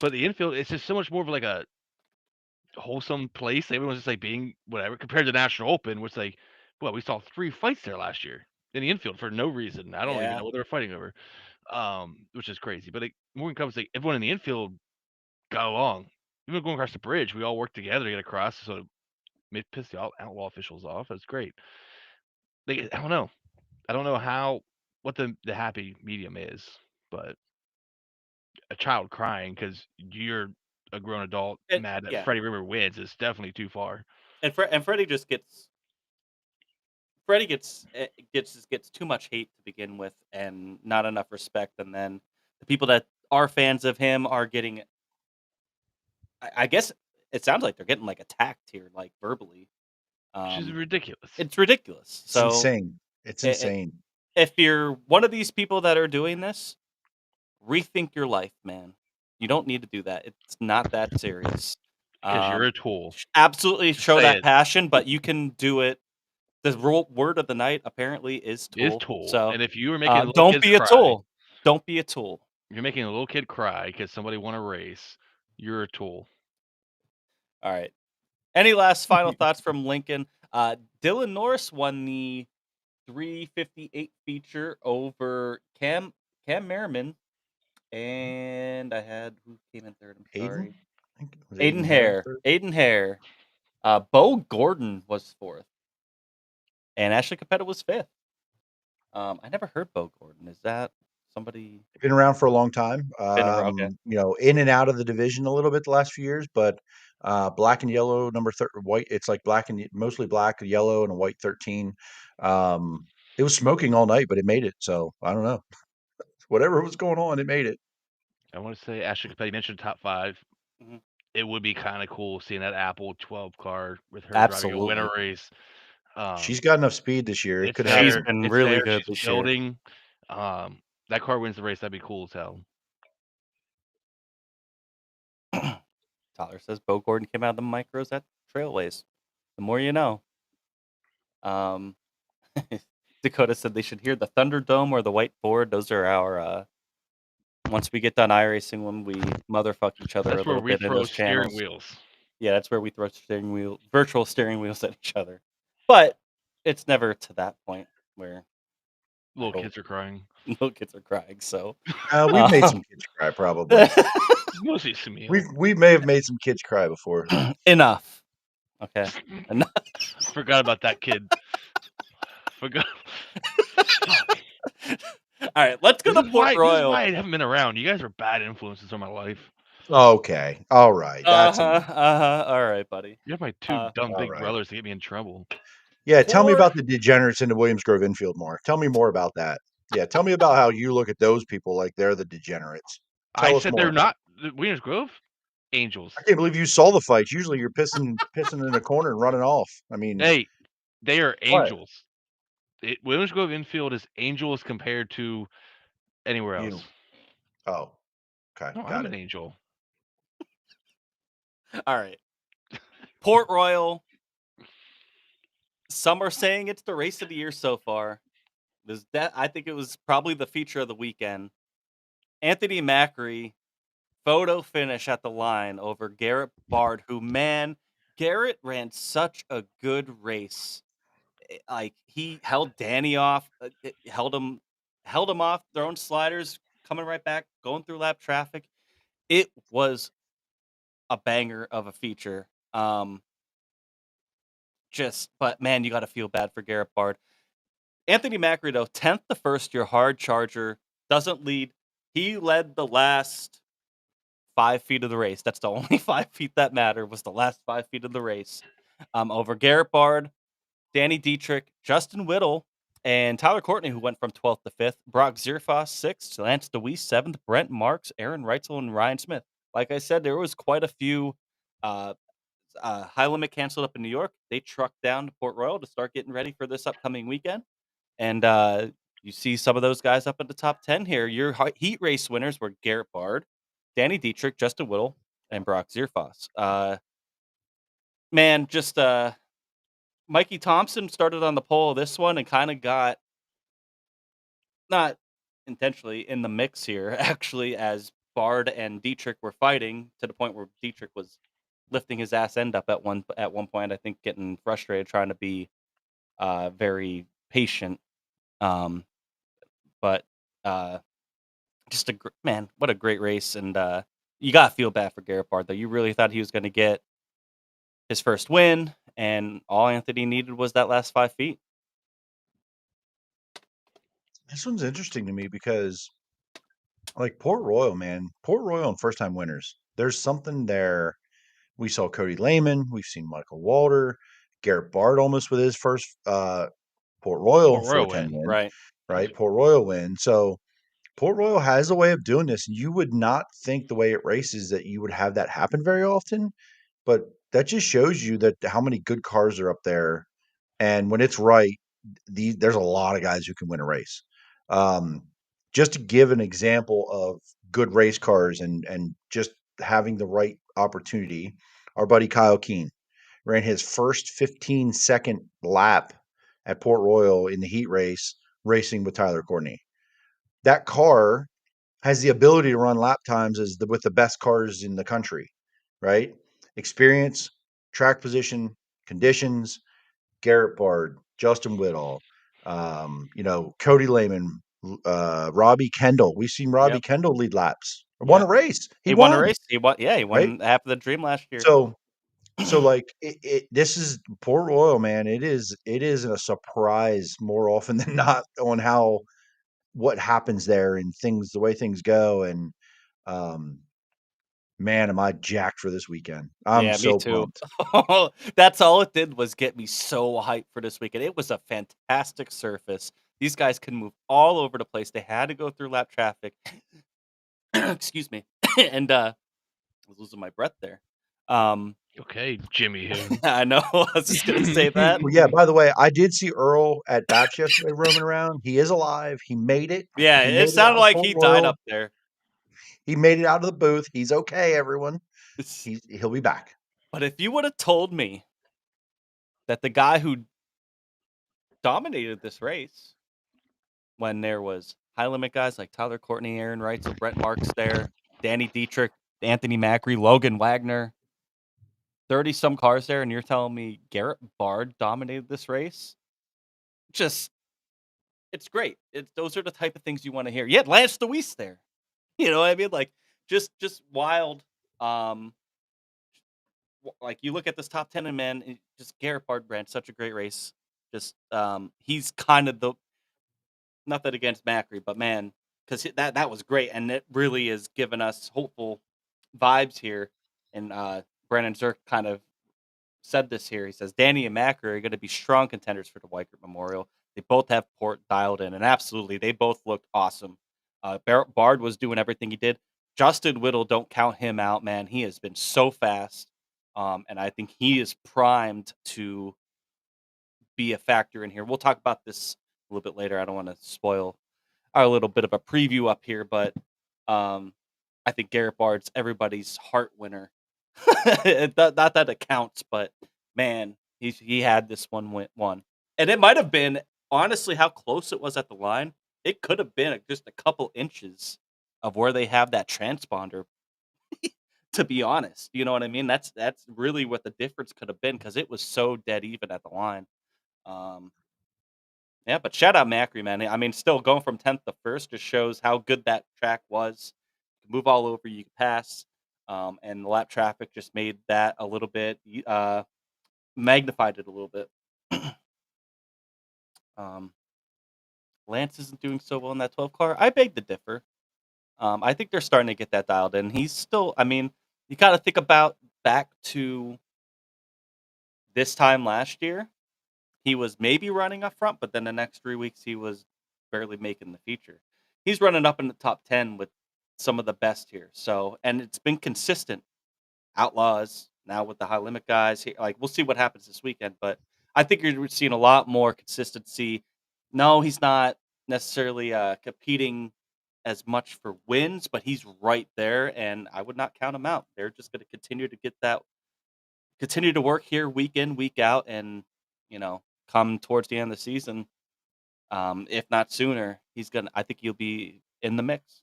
but the infield, it's just so much more of like a wholesome place. Everyone's just like being whatever compared to National Open, which like, well, we saw 3 fights there last year in the infield for no reason. I don't even know what they were fighting over, which is crazy. But like, Morgan Cup is like everyone in the infield got along. Even going across the bridge, we all worked together to get across, so it pissed the Outlaw officials off. That's great. Like, I don't know. What the happy medium is, but a child crying because you're a grown adult mad that Freddie Rimmer wins is definitely too far. And Freddie just gets too much hate to begin with, and not enough respect. And then the people that are fans of him are getting. I guess it sounds like they're getting like attacked here, like verbally. Which is ridiculous. It's ridiculous. So it's insane. It's insane. If you're one of these people that are doing this, rethink your life, man. You don't need to do that. It's not that serious. Because you're a tool. Absolutely show say that it. passion, but you can do it. The word of the night apparently is tool. Is tool. So And if you were making little don't kids be a cry, tool. Don't be a tool. if you're making a little kid cry because somebody won a race, you're a tool. All right. Any last final thoughts from Lincoln? Dylan Norris won the 358 feature over Cam Merriman, and I had who came in third. I'm sorry, Aiden? I think it was Aiden Hare Hare. third. Aiden Hare. Bo Gordon was fourth, and Ashley Capetta was fifth. I never heard Bo Gordon. Is that somebody? Been around for a long time. Okay. You know, in and out of the division a little bit the last few years, but black and yellow number white. It's like black and mostly black, yellow, and a white 13. It was smoking all night, but it made it. So I don't know. Whatever was going on, it made it. I want to say Ashley Capetta, you mentioned top 5. Mhm. It would be kind of cool seeing that Apple 12 car with her driving a winter Absolutely. race. She's got enough speed this year. It It's could there. She's happen. been It's really there. good She's this year. building. That car wins the race. That'd be cool as hell. Tyler says Bo Gordon came out of the micros at Trailways. The more you know. Dakota said they should hear the Thunderdome or the White Ford. Those are our once we get done iRacing, when we motherfuck each other That's a where little we bit in throw those steering channels. wheels. Yeah, that's where we throw virtual steering wheels at each other. But it's never to that point where Little kids are crying. little kids are crying. So We've made some kids cry, probably. Mostly Samil. We may have made some kids cry before. Enough. Okay. Enough. Forgot about that kid. Forgot. All right, let's go to Port Royal. This is why I haven't been around. You guys are bad influences on my life. Okay. All right. That's enough. All right, buddy. You have my two dumb big right. brothers to get me in trouble. Yeah, tell me about the degenerates in the Williams Grove infield more. Tell me more about that. Yeah, tell me about how you look at those people like they're the degenerates. Tell I us said more. they're not. Williams Grove? Angels. I can't believe you saw the fights. Usually you're pissing in a corner and running off. I mean, Hey, they are What? angels. Williams Grove infield is angels compared to anywhere else. You. Oh, okay. No, Got I'm it. an angel. All right. Port Royal. Some are saying it's the race of the year so far. I think it was probably the feature of the weekend. Anthony Macri, photo finish at the line over Garrett Bard, who, man, Garrett ran such a good race. Like, he held Danny off, held him off, throwing sliders, coming right back, going through lap traffic. It was a banger of a feature. But man, you got to feel bad for Garrett Bard. Anthony Macri, though, 10th the first year, hard charger, doesn't lead. He led the last 5 feet of the race. That's the only 5 feet that matter, was the last 5 feet of the race. Over Garrett Bard, Danny Dietrich, Justin Whittle, and Tyler Courtney, who went from 12th to 5th. Brock Zierfoss, 6th. Lance DeWeese, 7th. Brent Marks, Aaron Reutzel, and Ryan Smith. Like I said, there was quite a few high limit canceled up in New York. They trucked down to Port Royal to start getting ready for this upcoming weekend. And you see some of those guys up at the top 10 here. Your heat race winners were Garrett Bard, Danny Dietrich, Justin Whittle, and Brock Zierfoss. Man, just Mikey Thompson started on the pole of this one and kind of got, not intentionally, in the mix here, actually, as Bard and Dietrich were fighting to the point where Dietrich was lifting his ass end up at one point, I think, getting frustrated, trying to be very patient. But just man, what a great race. And you got to feel bad for Garrett Bard, though. You really thought he was going to get his first win, and all Anthony needed was that last 5 feet. This one's interesting to me because, like, Port Royal, man, Port Royal and first time winners, there's something there. We saw Cody Lehman. We've seen Michael Walter, Garrett Bard almost with his first Port Royal 410 win. Right? Port Royal win. So Port Royal has a way of doing this. And you would not think the way it races that you would have that happen very often. But that just shows you that how many good cars are up there. And when it's right, there's a lot of guys who can win a race. Just to give an example of good race cars and just having the right opportunity, our buddy Kyle Keene ran his first 15-second lap at Port Royal in the heat race, racing with Tyler Courtney. That car has the ability to run lap times with the best cars in the country, right? Experience, track position, conditions. Garrett Bard, Justin Whitall, Cody Lehman, Robbie Kendall. We've seen Robbie Yep. Kendall lead laps. Won Yep. a race. He won a won. race. He won. Yeah, he Right? won half of the dream last year. So like this is Port Royal, man. It is a surprise more often than not on what happens there and the way things go. And man, am I jacked for this weekend. I'm Yeah, me so too. pumped. That's all it did was get me so hyped for this weekend. It was a fantastic surface. These guys can move all over the place. They had to go through lap traffic. Excuse me. And I was losing my breath there. Okay, Jimmy here. I know. I was just gonna say that. Well, yeah, by the way, I did see Earl at BAPS yesterday roaming around. He is alive. He made it. Yeah, He it made it sounded out of like Port he died Royal. up there. He made it out of the booth. He's okay, everyone. He'll be back. But if you would have told me that the guy who dominated this race, when there was high limit guys like Tyler Courtney, Aaron Reutzel, Brett Marks there, Danny Dietrich, Anthony Macri, Logan Wagner, 30-some cars there, and you're telling me Garrett Bard dominated this race? It's great. Those are the type of things you want to hear. You had Lance DeWeese there. You know what I mean? Like, just wild. Like, you look at this top 10, and man, just Garrett Bard ran such a great race. Just he's kind of nothing against Macri, but man, because that was great, and it really is giving us hopeful vibes here. And Brandon Zerk kind of said this here. He says Danny and Macri are going to be strong contenders for the Weikert Memorial. They both have Port dialed in, and absolutely, they both looked awesome. Bard was doing everything he did. Justin Whittle, don't count him out, man. He has been so fast, and I think he is primed to be a factor in here. We'll talk about this a little bit later. I don't want to spoil our little bit of a preview up here, but I think Garrett Bard's everybody's heart winner. Not that it counts, but man, he had this one won, and it might have been honestly how close it was at the line. It could have been just a couple inches of where they have that transponder. To be honest, you know what I mean. That's really what the difference could have been, because it was so dead even at the line. Yeah, but shout out Macri, man. I mean, still going from 10th to 1st just shows how good that track was. You can move all over, you can pass, and the lap traffic just made that a little bit, magnified it a little bit. Lance isn't doing so well in that 12 car. I beg to differ. I think they're starting to get that dialed in. He's still, I mean, you got to think about back to this time last year. He was maybe running up front, but then the next 3 weeks he was barely making the feature. He's running up in the top 10 with some of the best here. So, and it's been consistent. Outlaws now with the high limit guys. Like, we'll see what happens this weekend, but I think you're seeing a lot more consistency. No, he's not necessarily competing as much for wins, but he's right there, and I would not count him out. They're just going to continue to work here week in, week out, and come towards the end of the season, if not sooner, I think he'll be in the mix.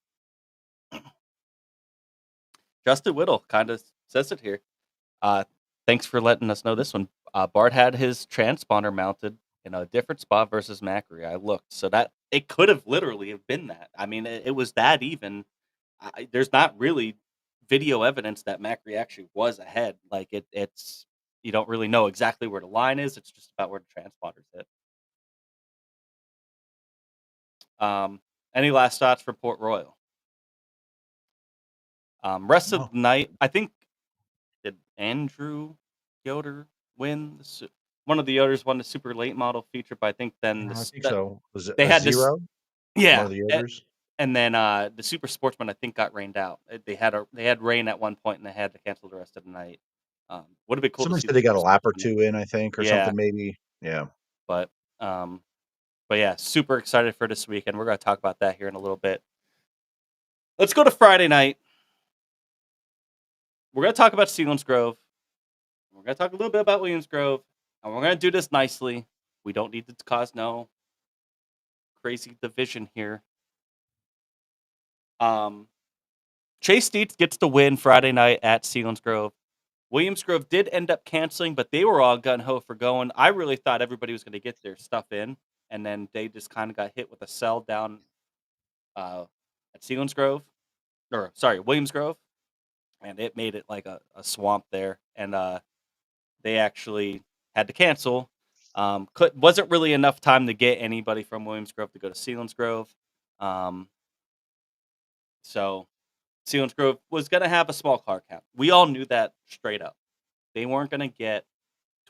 Justin Whittle kind of says it here. Thanks for letting us know this one. Bart had his transponder mounted in a different spot versus Macri. I looked, so that it could have literally have been that. I mean, it was that even. There's not really video evidence that Macri actually was ahead. Like it's you don't really know exactly where the line is. It's just about where the transponders hit. Any last thoughts for Port Royal? Rest of the night, I think, did Andrew Yoder win? One of the Yoders won the super late model feature, but I think then I think so. Was it they had zero? Yeah, One of the Yoders? and then the super sportsman I think got rained out. They had rain at one point and they had to cancel the rest of the night. Would have been cool. Somebody to see said they got a super lap or sportsman. two in, I think, or something maybe. Yeah. But yeah, super excited for this weekend. We're going to talk about that here in a little bit. Let's go to Friday night. We're going to talk about Selinsgrove. We're going to talk a little bit about Williamsgrove, and we're going to do this nicely. We don't need to cause no crazy division here. Chase Dietz gets the win Friday night at Selinsgrove. Williamsgrove did end up canceling, but they were all gung-ho for going. I really thought everybody was going to get their stuff in, and then they just kind of got hit with a sell down at Williamsgrove, and it made it like a swamp there, and they actually had to cancel. Wasn't really enough time to get anybody from Williamsgrove to go to Selinsgrove. So Selinsgrove was going to have a small car count. We all knew that straight up. They weren't going to get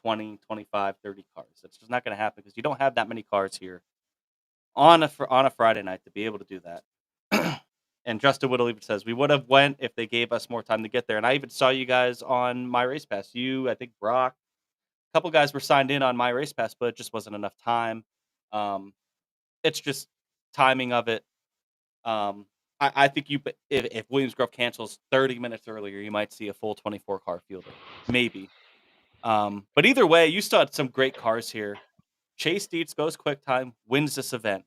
20, 25, 30 cars. That's just not going to happen because you don't have that many cars here on a Friday night to be able to do that. And Justin Whittle even says, we would have went if they gave us more time to get there. And I even saw you guys on My Race Pass. You, I think Brock, a couple guys were signed in on My Race Pass, but it just wasn't enough time. It's just timing of it. I think if Williamsgrove cancels 30 minutes earlier, you might see a full 24-car field. Maybe. But either way, you still had some great cars here. Chase Dietz goes quick time, wins this event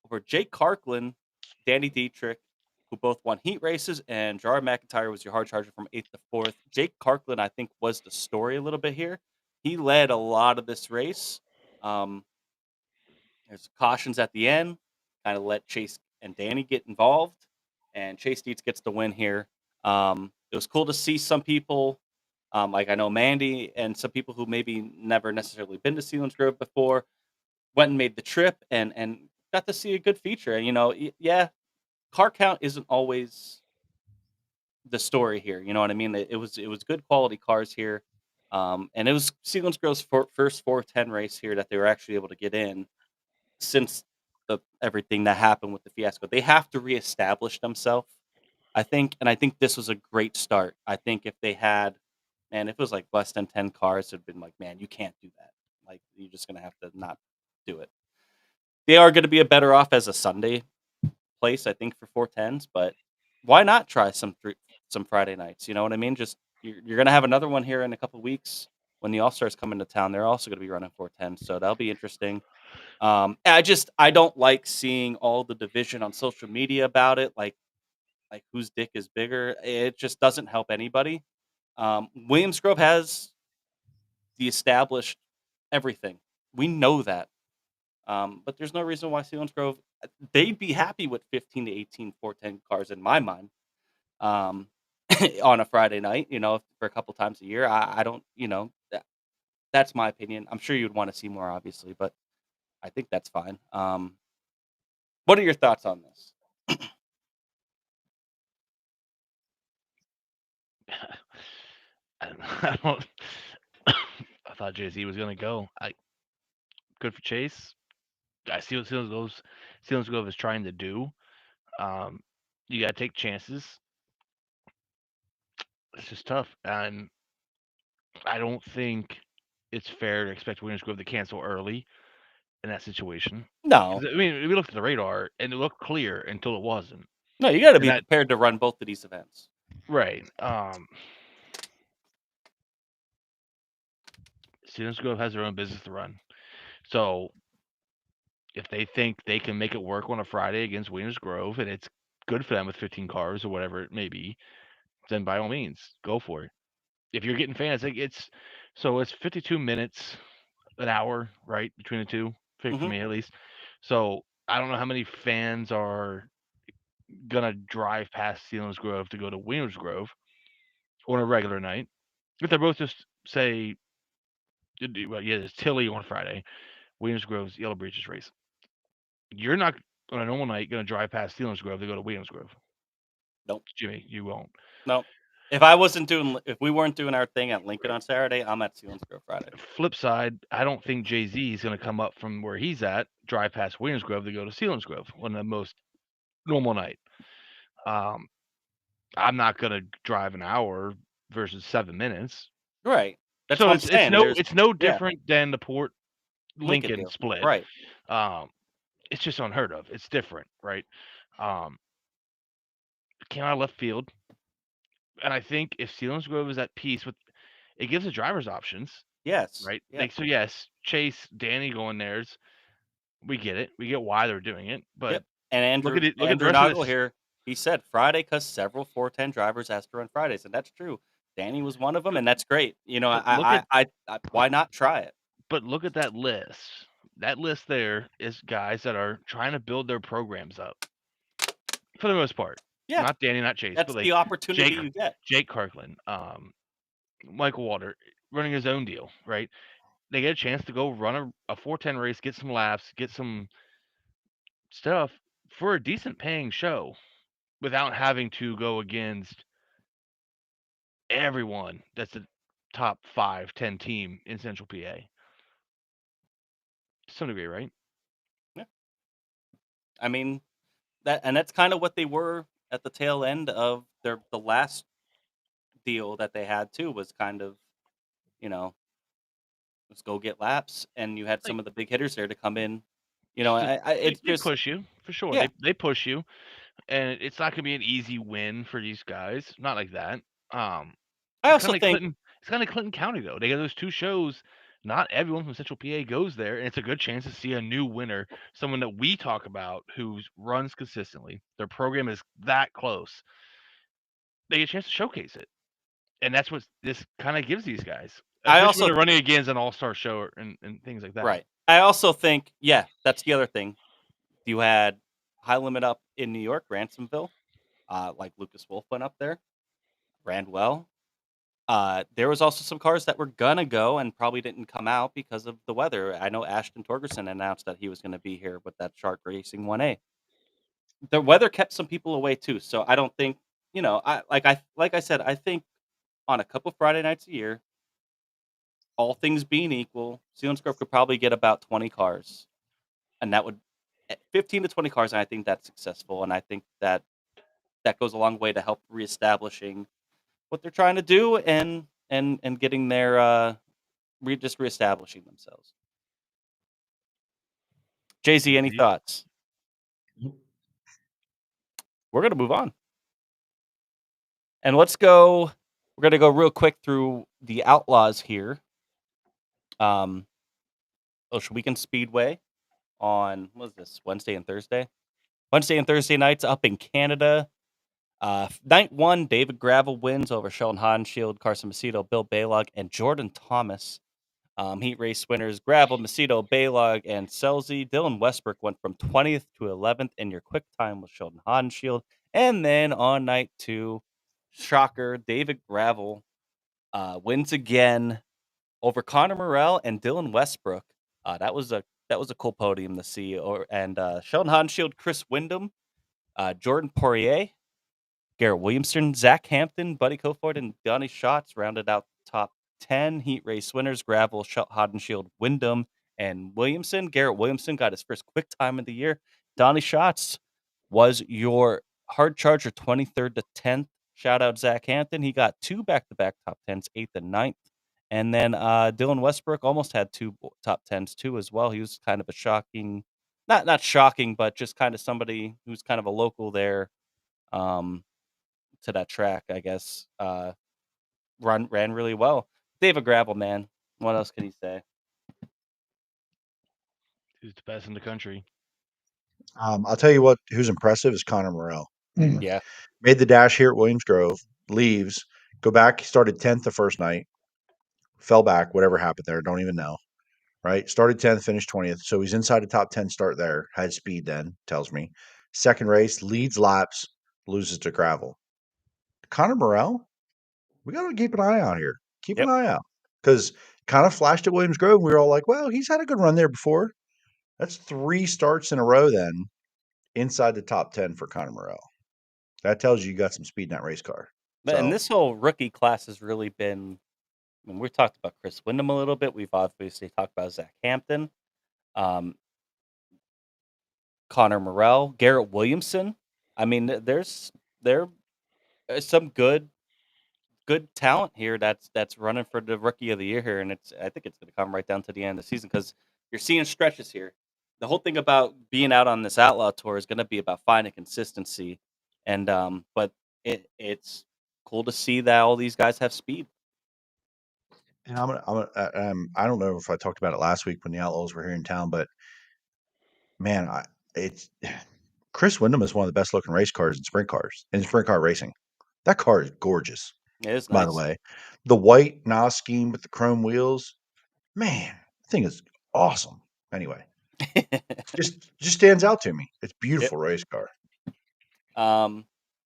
over Jake Karkland, Danny Dietrich, who both won heat races, and Gerard McIntyre was your hard charger from 8th to 4th. Jake Karkland, I think, was the story a little bit here. He led a lot of this race. There's cautions at the end, kind of let Chase and Danny get involved, and Chase Dietz gets the win here. It was cool to see some people, like I know Mandy and some people who maybe never necessarily been to Selinsgrove before, went and made the trip and got to see a good feature. And, yeah, car count isn't always the story here. You know what I mean? It was good quality cars here. And it was Selinsgrove's first 410 race here that they were actually able to get in since everything that happened with the fiasco. They have to reestablish themselves, I think, and I think this was a great start. I think if they had, man, if it was like less than 10 cars, it'd been like, man, you can't do that. Like, you're just going to have to not do it. They are going to be a better off as a Sunday place, I think, for 410s, but why not try some Friday nights? You know what I mean? Just you're going to have another one here in a couple of weeks when the All-Stars come into town. They're also going to be running 410s, so that'll be interesting. I don't like seeing all the division on social media about it, like whose dick is bigger. It just doesn't help anybody. Williamsgrove has the established everything. We know that. But there's no reason why Selinsgrove, they'd be happy with 15 to 18 410 cars in my mind. On a Friday night, for a couple times a year. I don't, that's my opinion. I'm sure you'd want to see more, obviously, but I think that's fine. What are your thoughts on this? I don't. I thought Jay-Z was gonna go. Good for Chase. I see what Selinsgrove is trying to do. You gotta take chances. It's just tough, and I don't think it's fair to expect Williamsgrove to cancel early in that situation. No, I mean, we looked at the radar and it looked clear until it wasn't. no, you got to And be that prepared to run both of these events. right. Selinsgrove has their own business to run, so if they think they can make it work on a Friday against Williamsgrove and it's good for them with 15 cars or whatever it may be, then by all means, go for it. If you're getting fans, it's 52 minutes, an hour, right, between the two, for Mhm. me at least. So I don't know how many fans are gonna drive past Selinsgrove to go to Williamsgrove on a regular night. If they're both just say, well, yeah, it's Tilly on Friday, Williamsgrove's Yellow Breeches race. You're not on a normal night gonna drive past Selinsgrove to go to Williamsgrove. Nope. Jimmy, you won't. Nope. If we weren't doing our thing at Lincoln on Saturday, I'm at Selinsgrove Friday. Flip side, I don't think Jay-Z is going to come up from where he's at, drive past Williamsgrove to go to Selinsgrove on the most normal night. I'm not going to drive an hour versus 7 minutes. Right. That's so what I'm saying. It's no different than the Port Lincoln deal. split. Right. It's just unheard of. It's different, right? Came out of left field. And I think if Selinsgrove is at peace with, it gives the drivers options, Yes. right? Yeah. Like, so yes, Chase, Danny going theirs. We get it. We get why they're doing it. But Yep. And look at it. Look at the Andrew rest of Noggle this. here. He said Friday because several 410 drivers asked to run Fridays, and that's true. Danny was one of them, and that's great. You know, But look at why not try it? but look at that list. That list there is guys that are trying to build their programs up for the most part. Yeah. Not Danny, not Chase, That's but like the opportunity Jake, you get. Jake Kirkland, Michael Walter running his own deal, right? They get a chance to go run a 410 race, get some laps, get some stuff for a decent paying show without having to go against everyone that's a top 5-10 team in Central PA. To some degree, right? Yeah. I mean, that's kind of what they were at the tail end of the last deal that they had too, was kind of, you know, let's go get laps, and you had some Like, of the big hitters there to come in. You know, they, it's they just push you for sure. yeah. They push you, and it's not gonna be an easy win for these guys. Not like that. I It's also kind of think Clinton. It's kind of Clinton County though. They got those two shows. Not everyone from Central PA goes there, and it's a good chance to see a new winner, someone that we talk about who runs consistently. Their program is that close. They get a chance to showcase it, and that's what this kind of gives these guys, I especially when also they're running against an all-star show and things like that. right. I also think that's the other thing. You had high limit up in New York, Ransomville. Like Lucas Wolf went up there, ran well. There was also some cars that were gonna go and probably didn't come out because of the weather. I know Ashton Torgerson announced that he was gonna be here with that Shark Racing 1A. The weather kept some people away too, so I don't think, like I said, I think on a couple Friday nights a year, all things being equal, Selinsgrove could probably get about 20 cars, and that would 15 to 20 cars, and I think that's successful, and I think that goes a long way to help reestablishing what they're trying to do and getting their just reestablishing themselves. Jay-Z, any thoughts? We're gonna move on, and let's go. We're gonna go real quick through the Outlaws here. Ocean Weekend Speedway on what is this, Wednesday and Thursday? Wednesday and Thursday nights up in Canada. Night one, David Gravel wins over Sheldon Hodenshield, Carson Macedo, Bill Baylog, and Jordan Thomas. Heat race winners Gravel, Macedo, Baylog, and Selzy. Dylan Westbrook went from 20th to 11th in your quick time with Sheldon Hodenshield. And then on night two, shocker, David Gravel wins again over Connor Morrell and Dylan Westbrook. That was a cool podium to see. And Sheldon Hodenshield, Chris Wyndham, Jordan Poirier, Garrett Williamson, Zach Hampton, Buddy Koford, and Donnie Schatz rounded out the top 10 heat race winners. Gravel, Hodenshield, Wyndham, and Williamson. Garrett Williamson got his first quick time of the year. Donnie Schatz was your hard charger, 23rd to 10th. Shout out Zach Hampton. He got two back-to-back top 10s, 8th and 9th. And then Dylan Westbrook almost had two top 10s too as well. He was kind of a shocking, not shocking, but just kind of somebody who's kind of a local there. To that track, I guess, ran really well. David Gravel, man. What else can he say? Who's the best in the country? I'll tell you what, who's impressive is Connor Morrell. Yeah. Made the dash here at Williams Grove, leaves, go back, he started 10th the first night, fell back, whatever happened there, don't even know. Right? Started 10th, finished 20th. So he's inside the top 10 start there. Had speed then, tells me. Second race, leads laps, loses to Gravel. Connor Morrell, we got to keep an eye out here. Keep an eye out. Because kind of flashed at Williams Grove. We were all like, well, he's had a good run there before. That's 3 starts in a row then inside the top 10 for Connor Morrell. That tells you got some speed in that race car. And this whole rookie class has really been, I mean, we've talked about Chris Wyndham a little bit. We've obviously talked about Zach Hampton, Connor Morrell, Garrett Williamson. I mean, there's some good talent here that's running for the rookie of the year here, and I think it's going to come right down to the end of the season because you're seeing stretches here. The whole thing about being out on this Outlaw tour is going to be about finding consistency, and but it's cool to see that all these guys have speed. And I don't know if I talked about it last week when the Outlaws were here in town, but man, it's Chris Wyndham is one of the best looking race cars in sprint car racing. That car is gorgeous, It is by the nice. way. The white NOS scheme with the chrome wheels, man, the thing is awesome. Anyway, just stands out to me. It's a Yep. beautiful race car.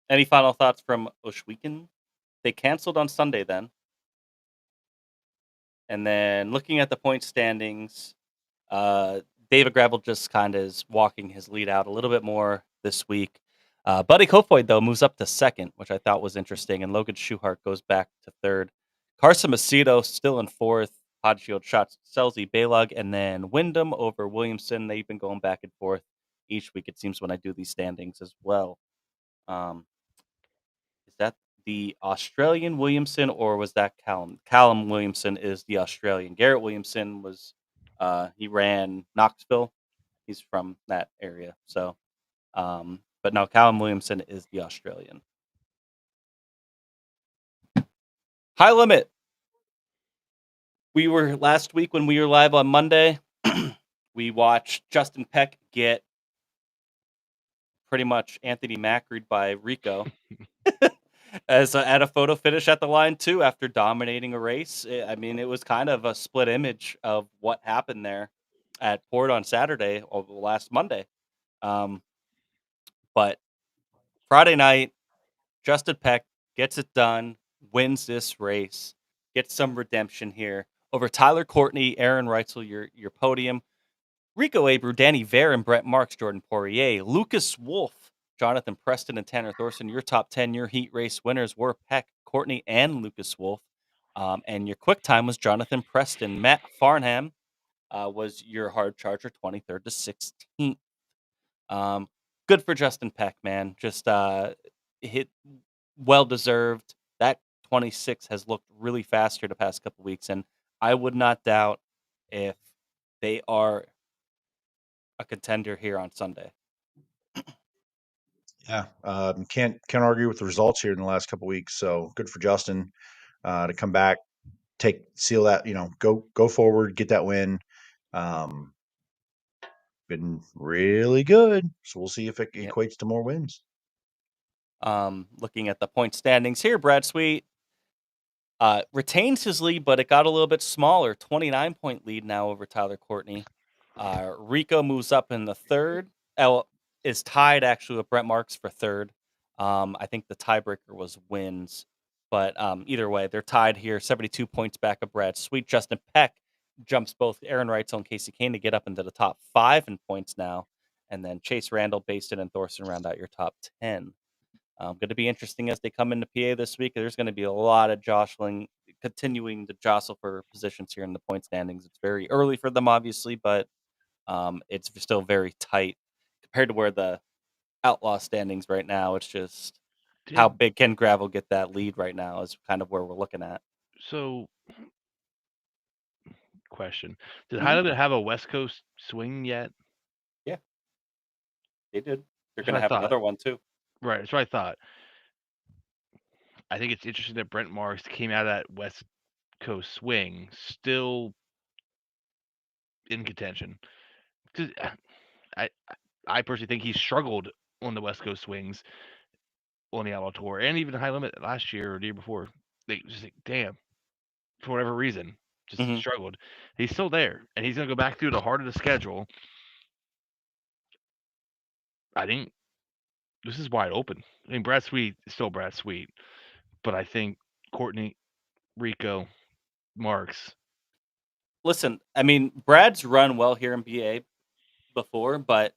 Any final thoughts from Oshweekend? They canceled on Sunday then. And then looking at the point standings, David Gravel just kind of is walking his lead out a little bit more this week. Buddy Kofoid, though, moves up to second, which I thought was interesting, and Logan Schuhart goes back to third. Carson Macedo still in fourth. Hodgefield shots Selzy, Baylog, and then Wyndham over Williamson. They've been going back and forth each week, it seems, when I do these standings as well. Is that the Australian Williamson, or was that Callum? Callum Williamson is the Australian. Garrett Williamson was he ran Knoxville. He's from that area. So, but no, Callum Williamson is the Australian. High limit. We were last week when we were live on Monday. We watched Justin Peck get pretty much Anthony Macri by Rico. As at a photo finish at the line too, after dominating a race. I mean, it was kind of a split image of what happened there at Port on Saturday or last Monday. But Friday night, Justin Peck gets it done, wins this race, gets some redemption here over Tyler Courtney, Aaron Reutzel, your podium, Rico Abreu, Danny Varen, Brett Marks, Jordan Poirier, Lucas Wolf, Jonathan Preston, and Tanner Thorson. Your top 10, your heat race winners were Peck, Courtney, and Lucas Wolf. And your quick time was Jonathan Preston. Matt Farnham was your hard charger, 23rd to 16th. Good for Justin Peck, man. Just hit well deserved. That 26 has looked really fast here the past couple weeks, and I would not doubt if they are a contender here on Sunday. Yeah, can't argue with the results here in the last couple weeks. So good for Justin to come back, seal that, go forward, get that win. Been really good. So we'll see if it equates to more wins. Looking at the point standings here, Brad Sweet retains his lead, but it got a little bit smaller. 29-point lead now over Tyler Courtney. Rico moves up in the third. Is tied actually with Brett Marks for third. I think the tiebreaker was wins, but either way, they're tied here. 72 points back of Brad Sweet. Justin Peck jumps both Aaron Reutzel and Casey Kane to get up into the top 5 in points now, and then Chase Randall, Baston, and Thorson round out your top 10. Going to be interesting as they come into PA this week. There's going to be a lot of continuing to jostle for positions here in the point standings. It's very early for them, obviously, but it's still very tight compared to where the Outlaw standings right now. It's just how big can Gravel get that lead right now is kind of where we're looking at. So, question: did High Limit have a West Coast swing yet? Yeah, they did. They're going to have another one too. Right, that's what I thought. I think it's interesting that Brent Marks came out of that West Coast swing still in contention. I personally think he struggled on the West Coast swings on the Outlaw Tour and even High Limit last year or the year before. They just like, damn, for whatever reason, just struggled. He's still there, and he's going to go back through the heart of the schedule. I think this is wide open. I mean, Brad Sweet is still Brad Sweet, but I think Courtney, Rico, Marks. Listen, I mean, Brad's run well here in BA before, but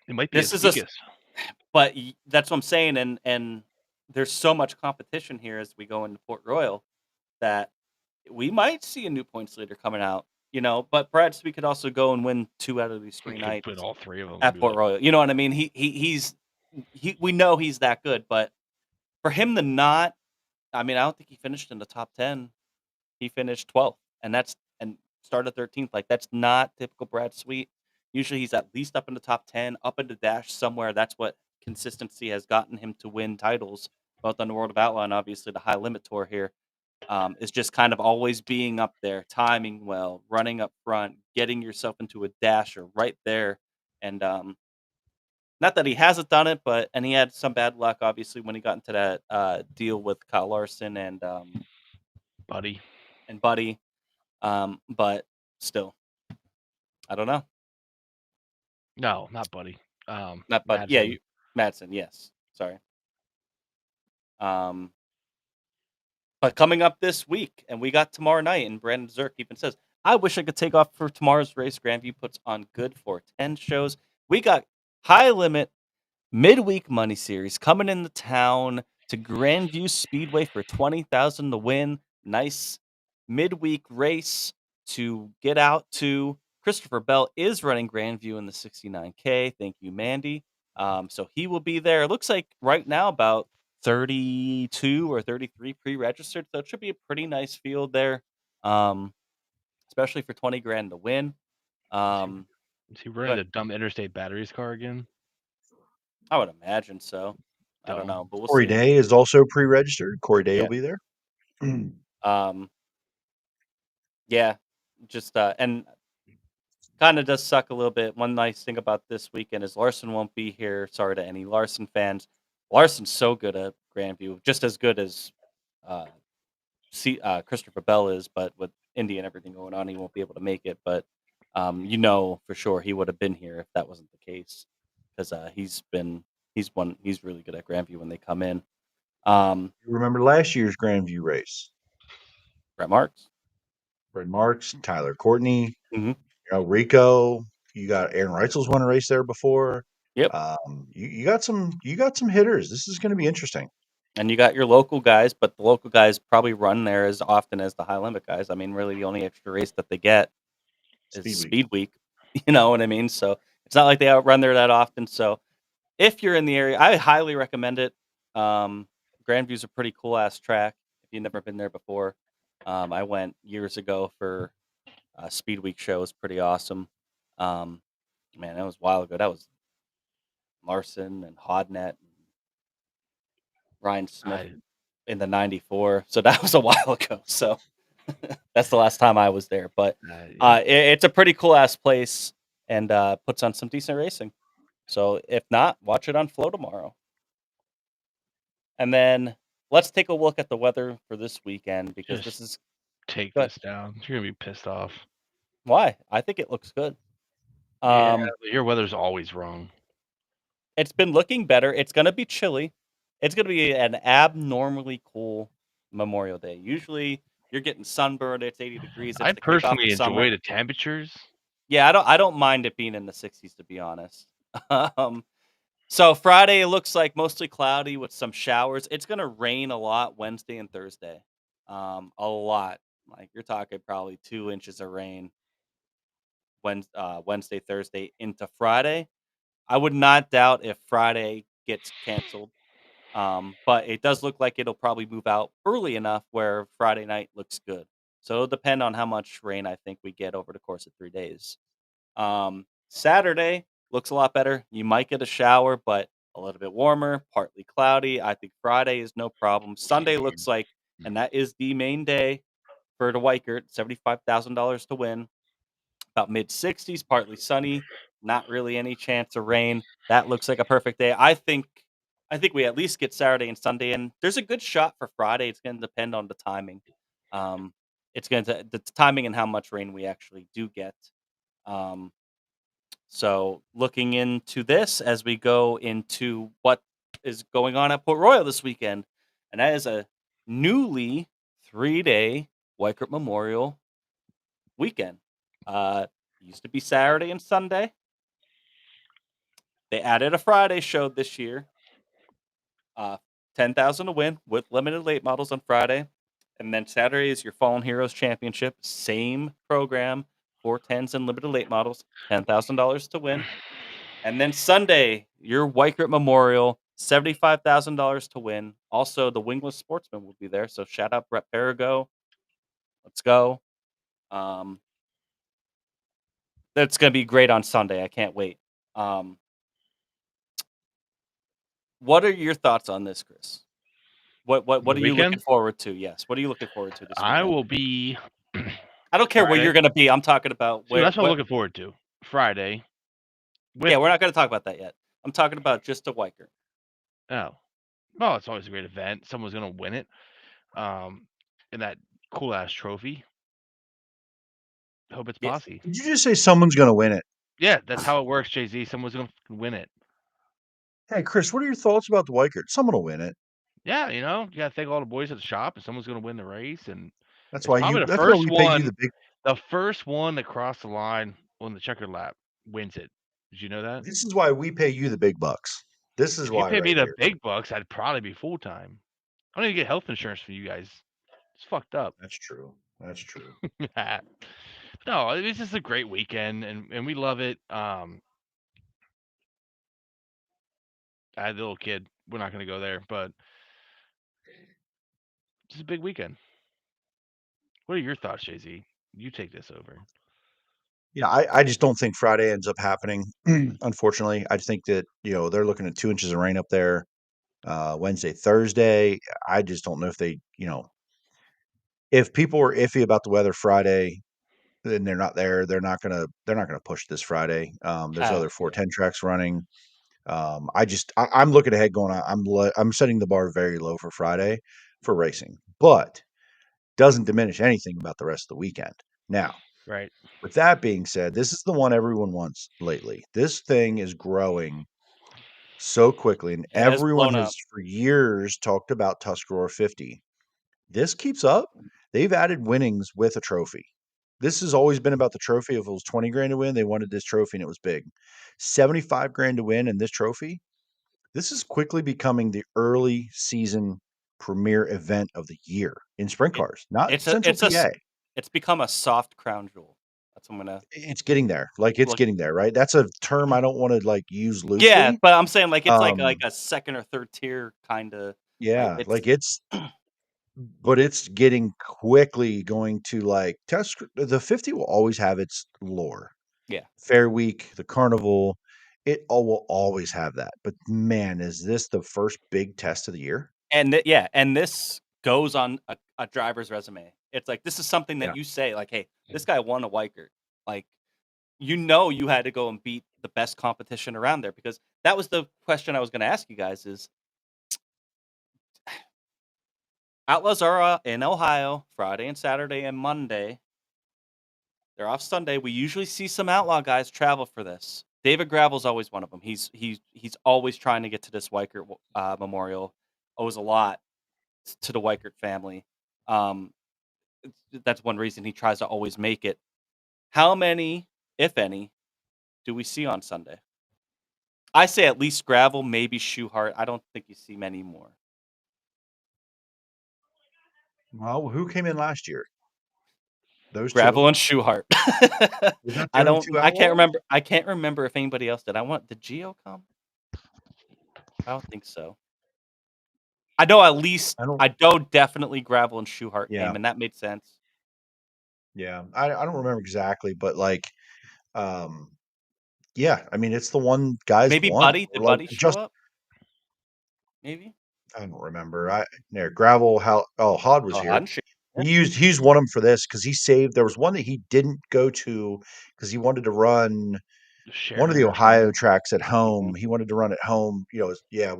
it might be this is but that's what I'm saying, and there's so much competition here as we go into Port Royal that we might see a new points leader coming out, but Brad Sweet could also go and win 2 out of these 3 nights. Put all 3 of them at Port Royal. You know what I mean? We know he's that good, but for him to not, I mean, I don't think he finished in the top 10. He finished 12th, and started 13th. Like, that's not typical Brad Sweet. Usually he's at least up in the top 10, up in the dash somewhere. That's what consistency has gotten him to win titles, both on the World of Outlaw and obviously the High Limit Tour here. is just kind of always being up there, timing well, running up front, getting yourself into a dasher right there. And not that he hasn't done it, and he had some bad luck, obviously, when he got into that deal with Kyle Larson Buddy. and Buddy. But still, I don't know. No, not Buddy. Not Buddy. Yeah, Madsen. Madsen. Yes, sorry. But coming up this week, and we got tomorrow night, and Brandon Zerk even says, I wish I could take off for tomorrow's race. Grandview puts on good for 10 shows. We got High Limit midweek money series coming into town to Grandview Speedway for 20,000 to win. Nice midweek race to get out to. Christopher Bell is running Grandview in the 69K. Thank you, Mandy. So he will be there. It looks like right now about 32 or 33 pre-registered, so it should be a pretty nice field there, especially for 20 grand to win. Is he running the dumb interstate batteries car again? I would imagine so. I don't know, but we'll Corey see. Day is also pre-registered. Corey Day Yeah. will be there. Yeah, just and kind of does suck a little bit. One nice thing about this weekend is Larson won't be here. Sorry to any Larson fans. Larson's so good at Grandview, just as good as Christopher Bell is, but with Indy and everything going on, he won't be able to make it. But for sure he would have been here if that wasn't the case, because he's really good at Grandview when they come in. You remember last year's Grandview race? Brett Marks, Tyler Courtney, Mhm. Rico. You got Aaron Reutzel's won a race there before. Yep. You got some hitters. This is going to be interesting. And you got your local guys, but the local guys probably run there as often as the high limit guys. I mean, really, the only extra race that they get is Speed Week. You know what I mean? So it's not like they outrun there that often. So if you're in the area, I highly recommend it. Grandview's a pretty cool ass track. If you've never been there before, I went years ago for Speed Week show. It was pretty awesome. Man, that was a while ago. That was Larson and Hodnet and Ryan Smith in the 94. So that was a while ago. So that's the last time I was there. But it's a pretty cool ass place and puts on some decent racing. So if not, watch it on Flow tomorrow. And then let's take a look at the weather for this weekend, because take this down. You're gonna be pissed off. Why? I think it looks good. Your weather's always wrong. It's been looking better. It's going to be chilly. It's going to be an abnormally cool Memorial Day. Usually you're getting sunburned. It's 80 degrees. I personally enjoy the temperatures. Yeah, I don't mind it being in the 60s, to be honest. So Friday, it looks like mostly cloudy with some showers. It's going to rain a lot Wednesday and Thursday. A lot. Like, you're talking probably 2 inches of rain Wednesday, Thursday into Friday. I would not doubt if Friday gets canceled. But it does look like it'll probably move out early enough where Friday night looks good. So it'll depend on how much rain I think we get over the course of 3 days. Saturday looks a lot better. You might get a shower, but a little bit warmer, partly cloudy. I think Friday is no problem. Sunday looks like, and that is the main day for the Weikert, $75,000 to win. About mid-60s, partly sunny, not really any chance of rain. That looks like a perfect day. I think we at least get Saturday and Sunday, and there's a good shot for Friday. It's going to depend on the timing. It's going to the timing and how much rain we actually do get. So looking into this as we go into what is going on at Port Royal this weekend, and that is a newly 3-day Weikert Memorial weekend. Used to be Saturday and Sunday. They added a Friday show this year. 10,000 to win with limited late models on Friday. And then Saturday is your Fallen Heroes Championship. Same program, 410s and limited late models, $10,000 to win. And then Sunday, your Weikert Memorial, $75,000 to win. Also, the Wingless Sportsman will be there. So shout out Brett Perigo. Let's go. That's going to be great on Sunday. I can't wait. What are your thoughts on this, Chris? What The are you looking weekend? forward to? Yes. What are you looking forward to this I weekend? will be I don't care where Friday. you're gonna be. I'm talking about So where. that's what I'm looking forward to. Friday with Yeah, we're not gonna talk about that yet. I'm talking about just a Weikert. oh, well, it's always a great event. Someone's gonna win it. And that cool ass trophy. Hope it's Yeah. Posse. Did you just say someone's going to win it? Yeah, that's how it works, Jay Z. Someone's gonna win it. Hey, Chris, what are your thoughts about the Weikert? Someone will win it. Yeah, you gotta thank all the boys at the shop, and someone's gonna win the race. And That's it's why probably the that's why first we pay you one. the big. The first one that crossed the line on the checkered lap wins it. Did you know that? This is why we pay you the big bucks. This is If you why paid me right the here. big bucks, I'd probably be full time. I don't even get health insurance for you guys. It's fucked up. That's true. That's true. No, it's just a great weekend, and we love it. I had a little kid. We're not going to go there, but it's a big weekend. What are your thoughts, Jay Z? You take this over. Yeah, I just don't think Friday ends up happening. Unfortunately, I think that they're looking at 2 inches of rain up there. Wednesday, Thursday. I just don't know if they, if people are iffy about the weather Friday, then they're not there. They're not gonna push this Friday. There's other Heck 410 tracks running. I'm looking ahead, going. I'm setting the bar very low for Friday for racing, but doesn't diminish anything about the rest of the weekend. Now, Right. with that being said, this is the one everyone wants lately. This thing is growing so quickly, and yeah. It has everyone blown has up. for years talked about Tuscarora 50. This keeps up. They've added winnings with a trophy. This has always been about the trophy. If it was 20 grand to win, they wanted this trophy and it was big. 75 grand to win and this trophy. This is quickly becoming the early season premier event of the year in sprint It, cars, not it's a Central PA. it's become a soft crown jewel. That's what I'm gonna It's getting there. Like it's look. getting there, right? That's a term I don't want to like use Yeah, loosely. but I'm saying like it's like Um, a second or third tier kind of like yeah, it's like but it's getting quickly going to like test. The 50 will always have its lore. yeah. Fair Week, the Carnival, it all will always have that. But man, is this the first big test of the year? And yeah, and this goes on a driver's resume. It's like this is something Yeah. that you say like, hey, this guy won a Weikert. Like you had to go and beat the best competition around there because that was the question I was going to ask you guys is Outlaws are in Ohio Friday and Saturday and Monday. They're off Sunday. We usually see some Outlaw guys travel for this. David Gravel's always one of them. He's always trying to get to this Weikert Memorial. Owes a lot to the Weikert family. That's one reason he tries to always make it. How many, if any, do we see on Sunday? I say at least Gravel, maybe Schuhart. I don't think you see many more. Well, who came in last year? Those two. Gravel and Schuhart. Was that the only two I can't Outlaws? remember. I can't remember if anybody else did. Did Gio come? I don't think so. I know at least I don't. I know definitely Gravel and Schuhart Yeah, came, and that made sense. yeah. I don't remember exactly, but like, um, yeah. I mean, it's the one guys Maybe won. Buddy. Or Did like Buddy show just up? Maybe. I don't remember. There Gravel. How? Oh, Hod was Oh, here. Hanshi. He used one of them for this because he saved. There was one that he didn't go to because he wanted to run one of Sheridan the or something. Ohio tracks at home. Mhm. He wanted to run at home. Yeah,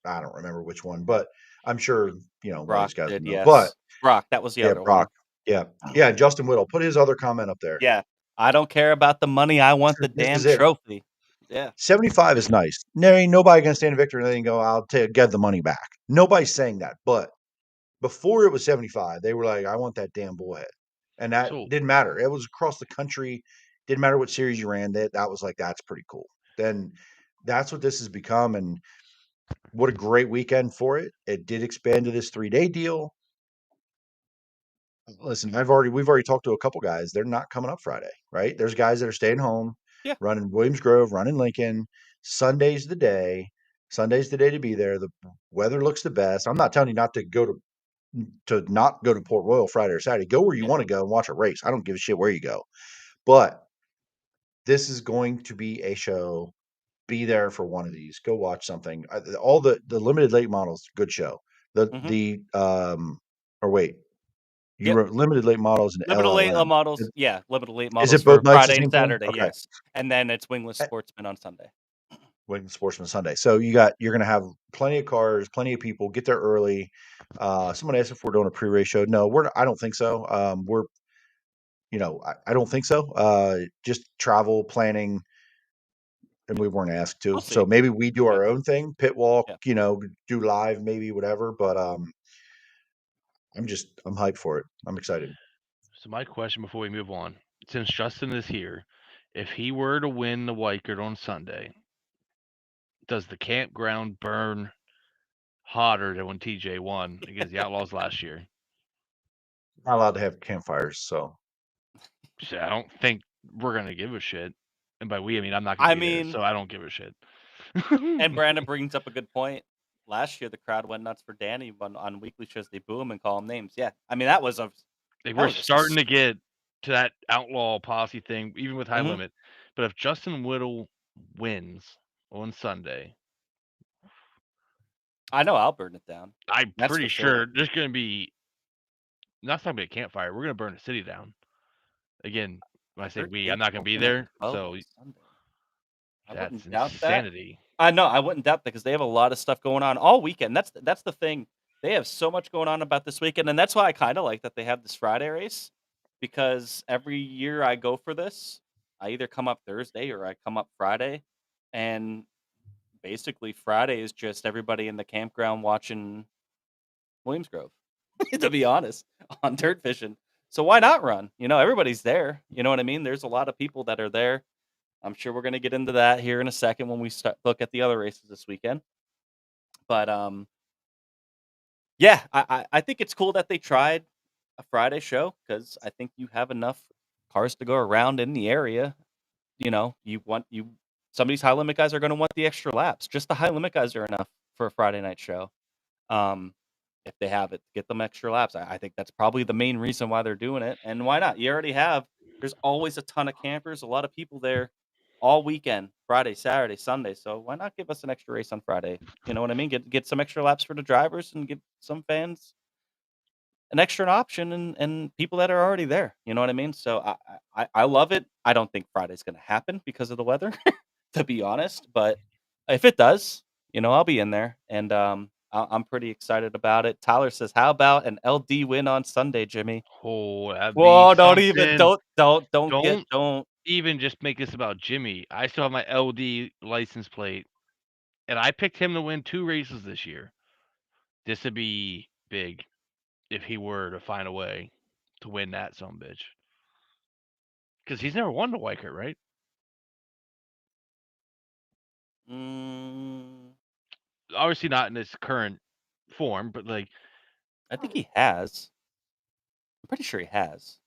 I don't remember which one, but I'm sure one of Brock these guys did. will know. But Yes. Brock. That was the yeah, other one. Brock. Yeah, yeah. Justin Whittle put his other comment up there. Yeah. I don't care about the money. I want the This damn is it. trophy. Yeah. 75 is nice. No, ain't nobody gonna stand a victory and then go, get the money back. Nobody's saying that. But before it was 75, they were like, I want that damn bullhead. And that So didn't matter. It was across the country. Didn't matter what series you ran. That was like, that's pretty cool. Then that's what this has become. And what a great weekend for it. It did expand to this 3-day deal. Listen, we've already talked to a couple guys. They're not coming up Friday, right? There's guys that are staying home, Yeah. running Williams Grove, running Lincoln. Sunday's the day. Sunday's the day to be there. The weather looks the best. I'm not telling you not to go to not go to Port Royal Friday or Saturday. Go where you Yeah. want to go and watch a race. I don't give a shit where you go. But this is going to be a show. Be there for one of these. Go watch something. All the limited late models, good show. Or wait, you Yep. wrote limited late models and Limited late LLM. models. Yeah, limited late Is models it both for nights the Friday and same thing? Saturday. Okay. Yes, and then it's wingless Eh, sportsman on Sunday. Waiting Sportsman Sunday. So you're going to have plenty of cars, plenty of people. Get there early. Someone asked if we're doing a pre-race show. No, I don't think so. I don't think so. Just travel planning, and we weren't asked to. We'll So see. maybe we do Yeah. our own thing, pit walk. Yeah. Do live, maybe whatever. But I'm hyped for it. I'm excited. So my question before we move on, since Justin is here, if he were to win the Weikert on Sunday, does the campground burn hotter than when TJ won against the Outlaws last year? Not allowed to have campfires, so So I don't think we're gonna give a shit. And by we, I mean I'm not gonna I be there, mean, so I don't give a shit. and Brandon brings up a good point. Last year, the crowd went nuts for Danny, but on weekly shows they boo him and call him names. Yeah, I mean that was a Like that we're was a starting to get to that outlaw posse thing, even with high Mhm. limit. But if Justin Whittle wins on Sunday, I know I'll burn it down. I'm That's pretty for sure. sure there's gonna be not talking about a campfire. We're gonna burn the city down. Again, when I say Weikert we, I'm is not gonna be open at there, 12 so on Sunday. I that's wouldn't doubt that. insanity. I know I wouldn't doubt that because they have a lot of stuff going on all weekend. That's the thing. They have so much going on about this weekend, and that's why I kind of like that they have this Friday race because every year I go for this, I either come up Thursday or I come up Friday, and basically Friday is just everybody in the campground watching Williamsgrove. To be honest, on dirt fishing. So why not run? Everybody's there. You know what I mean? There's a lot of people that are there. I'm sure we're going to get into that here in a second when we look at the other races this weekend. But yeah, I think it's cool that they tried a Friday show because I think you have enough cars to go around in the area. Some of these high limit guys are going to want the extra laps. Just the high limit guys are enough for a Friday night show. If they have it, get them extra laps. I think that's probably the main reason why they're doing it. And why not? You already have. There's always a ton of campers, a lot of people there all weekend, Friday, Saturday, Sunday. So why not give us an extra race on Friday? You know what I mean? Get some extra laps for the drivers and give some fans an extra option and people that are already there. You know what I mean? So I love it. I don't think Friday's going to happen because of the weather, to be honest. But if it does, I'll be in there, and I'm pretty excited about it. Tyler says, "How about an LD win on Sunday, Jimmy?" Oh, that'd be Whoa! Don't even something. don't. Even just make this about Jimmy. I still have my LD license plate, and I picked him to win 2 races this year. This would be big if he were to find a way to win that son of a bitch. Because he's never won the Weikert, right? Obviously not in his current form, but like I think he has. I'm pretty sure he has.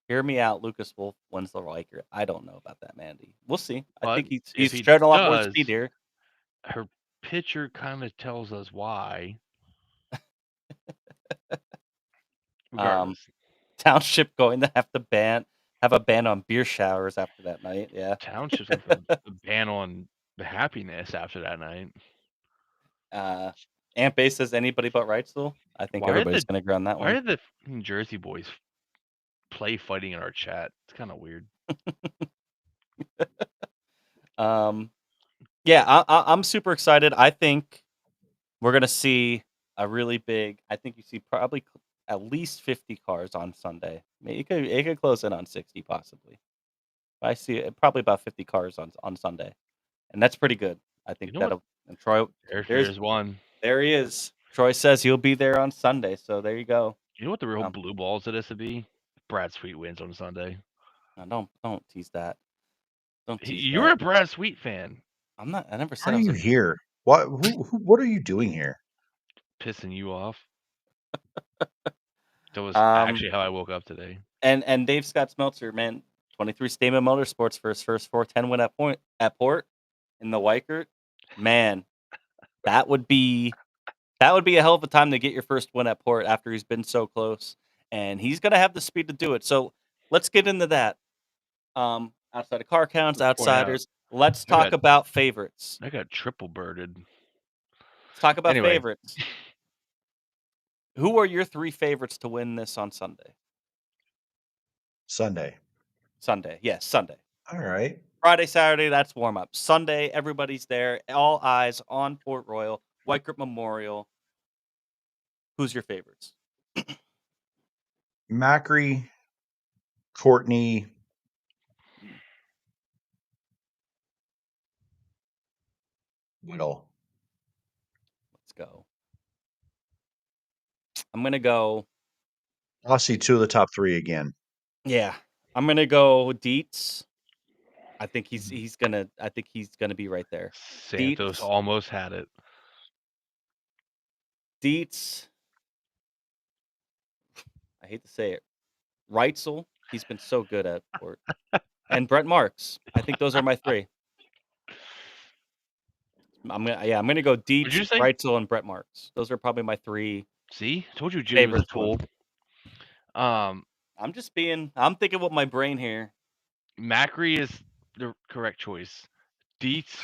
Hear me out, Lucas Wolf wins the Riker. I don't know about that, Mandy. We'll see. I but think if he's he showing a lot more does, speed here. her picture kind of tells us why. Regardless. Township going to have a ban on beer showers after that night. Yeah. Township's going to have a ban on the happiness after that night. Aunt Bay says anybody but Reutzel. I think everybody's going to ground that Why one. are the Jersey boys play fighting in our chat? It's kind of weird. Yeah, I'm super excited. I think we're going to see a really big. I think you see probably at least 50 cars on Sunday. Maybe it could close in on 60 possibly. I see it, probably about 50 cars on Sunday, and that's pretty good. I think that'll. And Troy, there's one. There he is. Troy says he'll be there on Sunday, so there you go. You know what the real blue balls of this would be? Brad Sweet wins on Sunday. No, don't tease that. Don't tease You're that. a Brad Sweet fan. I'm not. I never said. Why are you here? What? What are you doing here? Pissing you off. That was actually how I woke up today. And Dave Scott Smeltzer, man, 23 Stamen Motorsports for his first 410 win at Port in the Weikert. Man, that would be a hell of a time to get your first win at Port after he's been so close, and he's gonna have the speed to do it. So let's get into that. Outside of car counts, outsiders. Let's talk about favorites. I got triple birded. Let's talk about Anyway. favorites. Who are your 3 favorites to win this on Sunday? Sunday. Yes, Sunday. All right. Friday, Saturday, that's warm up. Sunday, everybody's there. All eyes on Port Royal, Weikert Memorial. Who's your favorites? Macri, Courtney. Whittle. Let's go. I'm gonna go. I'll see 2 of the top 3 again. Yeah, I'm gonna go Dietz. I think he's gonna be right there. Santos Dietz. almost had it. Dietz. I hate to say it. Reutzel. He's been so good at Port. And Brent Marks. I think those are my 3. I'm gonna go Dietz, Reutzel, and Brent Marks. Those are probably my 3. See, I told you Jimmy was a tool. I'm thinking with my brain here. Macri is the correct choice. Dietz.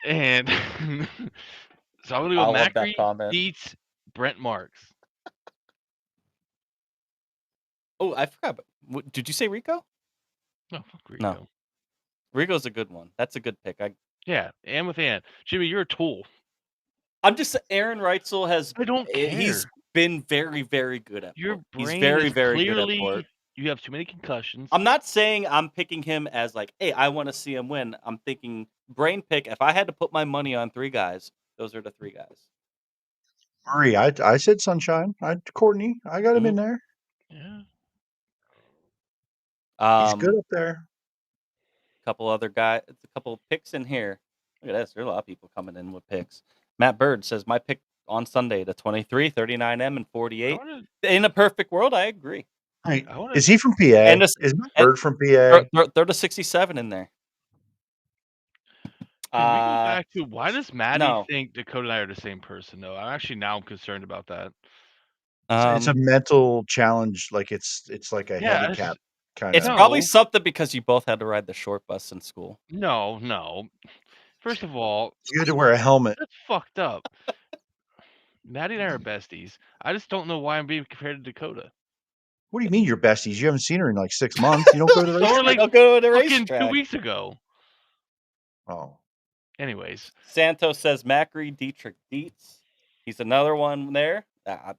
And so I'm gonna go Macri, Dietz, Brent Marks. Oh, I forgot. Did you say Rico? No, fuck Rico. No. Rico's a good one. That's a good pick. Yeah, and with Ann. Jimmy, you're a tool. I'm just Aaron Reutzel has. I don't care. He's been very, very good at. Your Port. brain He's very, is very clearly, good at Port. You have too many concussions. I'm not saying I'm picking him as like, hey, I want to see him win. I'm thinking brain pick. If I had to put my money on 3 guys, those are the 3 guys. Murray, I said Sunshine. Courtney, I got him in there. Yeah. He's good up there. Couple other guys, a couple picks in here. Look at this. There's a lot of people coming in with picks. Matt Bird says my pick on Sunday, the 23, 39M, and 48. In a perfect world, I agree. Right. Is he from PA? Is Matt Bird from PA? Throw the 67 in there. Can we go back to why does Maddie think Dakota and I are the same person, though? I'm concerned about that. It's a mental challenge. Like it's like a handicap kind of. It's probably something because you both had to ride the short bus in school. No. First of all, you had to wear a helmet. That's fucked up. Maddie and I are besties. I just don't know why I'm being compared to Dakota. What do you mean you're besties? You haven't seen her in like 6 months. You don't go to the racetrack. Don't go to the racetrack. 2 weeks ago. Oh. Anyways. Santos says Macri, Dietrich Dietz. He's another one there. That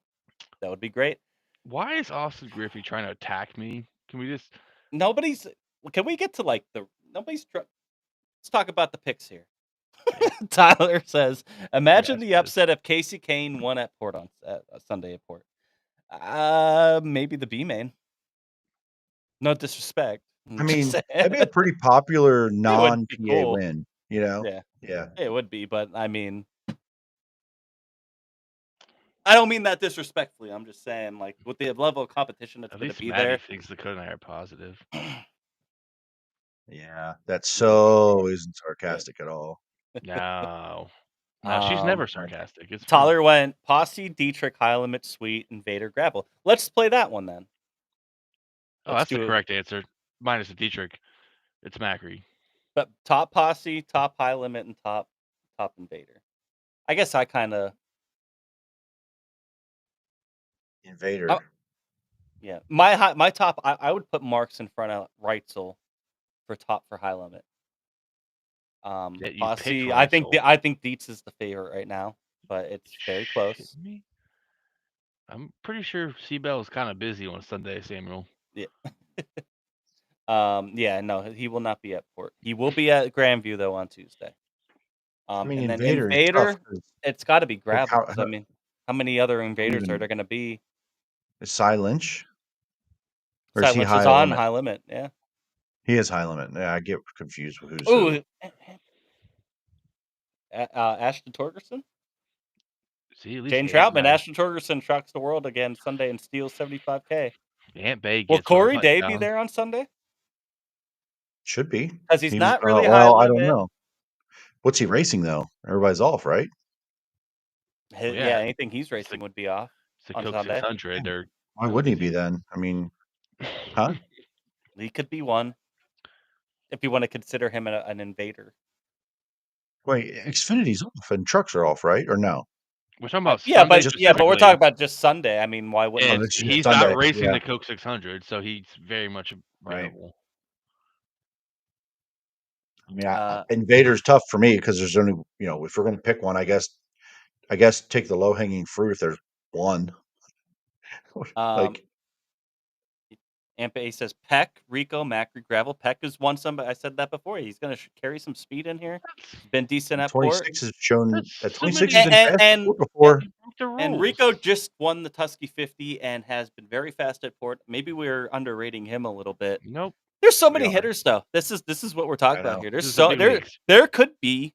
would be great. Why is Austin Griffey trying to attack me? Can we just... Can we get to like the... Let's talk about the picks here. Tyler says, imagine the upset if Casey Kane won at Port on Sunday at Port. Maybe the B main. No disrespect. I mean, that'd be a pretty popular non-PA win, you know? Yeah. It would be, but I mean, I don't mean that disrespectfully. I'm just saying, like, with the level of competition that's going to be there. Thinks Dakota and I are positive. Yeah, that so isn't sarcastic at all. No, she's never sarcastic. It's Tyler went Posse, Dietrich, High Limit, Sweet, and Vader Gravel. Let's play that one then. That's the correct answer. Minus the Dietrich. It's Macri. But top Posse, top High Limit, and top Invader. I guess I kind of... Invader. Yeah. My top, I would put Marks in front of Reutzel for top for High Limit. Posse, I think Dietz is the favorite right now, but it's very close. I'm pretty sure Seabell is kind of busy on Sunday, Samuel. Yeah. No, he will not be at Port. He will be at Grandview though on Tuesday. I mean, and then Invader, it's got to be Gravel. I mean, how many other Invaders are there going to be? Is Cy Lynch? Or Cy Lynch is on High Limit, yeah. He is High Limit. Yeah, I get confused with who's who. Ashton Torgerson? See, at least Jane Troutman, Ashton Torgerson shocks the world again Sunday and steals $75K. Aunt Bay will Corey Day be there on Sunday? Should be. Because he's not really high limit. I don't know. What's he racing, though? Everybody's off, right? Yeah, anything he's racing would be off. It's a Coke 600. Or... Why wouldn't he be then? I mean, huh? He could be one. if you want to consider him an invader. Wait, Xfinity's off and trucks are off, right? Or no? We're talking about Yeah, Sunday but we're specifically, talking about just Sunday. I mean, why wouldn't and it's just he's Sunday, not racing yeah. the Coke 600, so he's very much Right. available. I mean, Invader's tough for me because there's only, if we're going to pick one, I guess take the low hanging fruit if there's one. Like, Ampe says Peck, Rico, Macri, Gravel. Peck has won some, but I said that before. He's going to carry some speed in here. He's been decent at Port. 26 has shown That's 26 so has been fast at Port before. And Rico just won the Tusky 50 and has been very fast at Port. Maybe we're underrating him a little bit. Nope. There's so many hitters though. This is what we're talking about here. There could be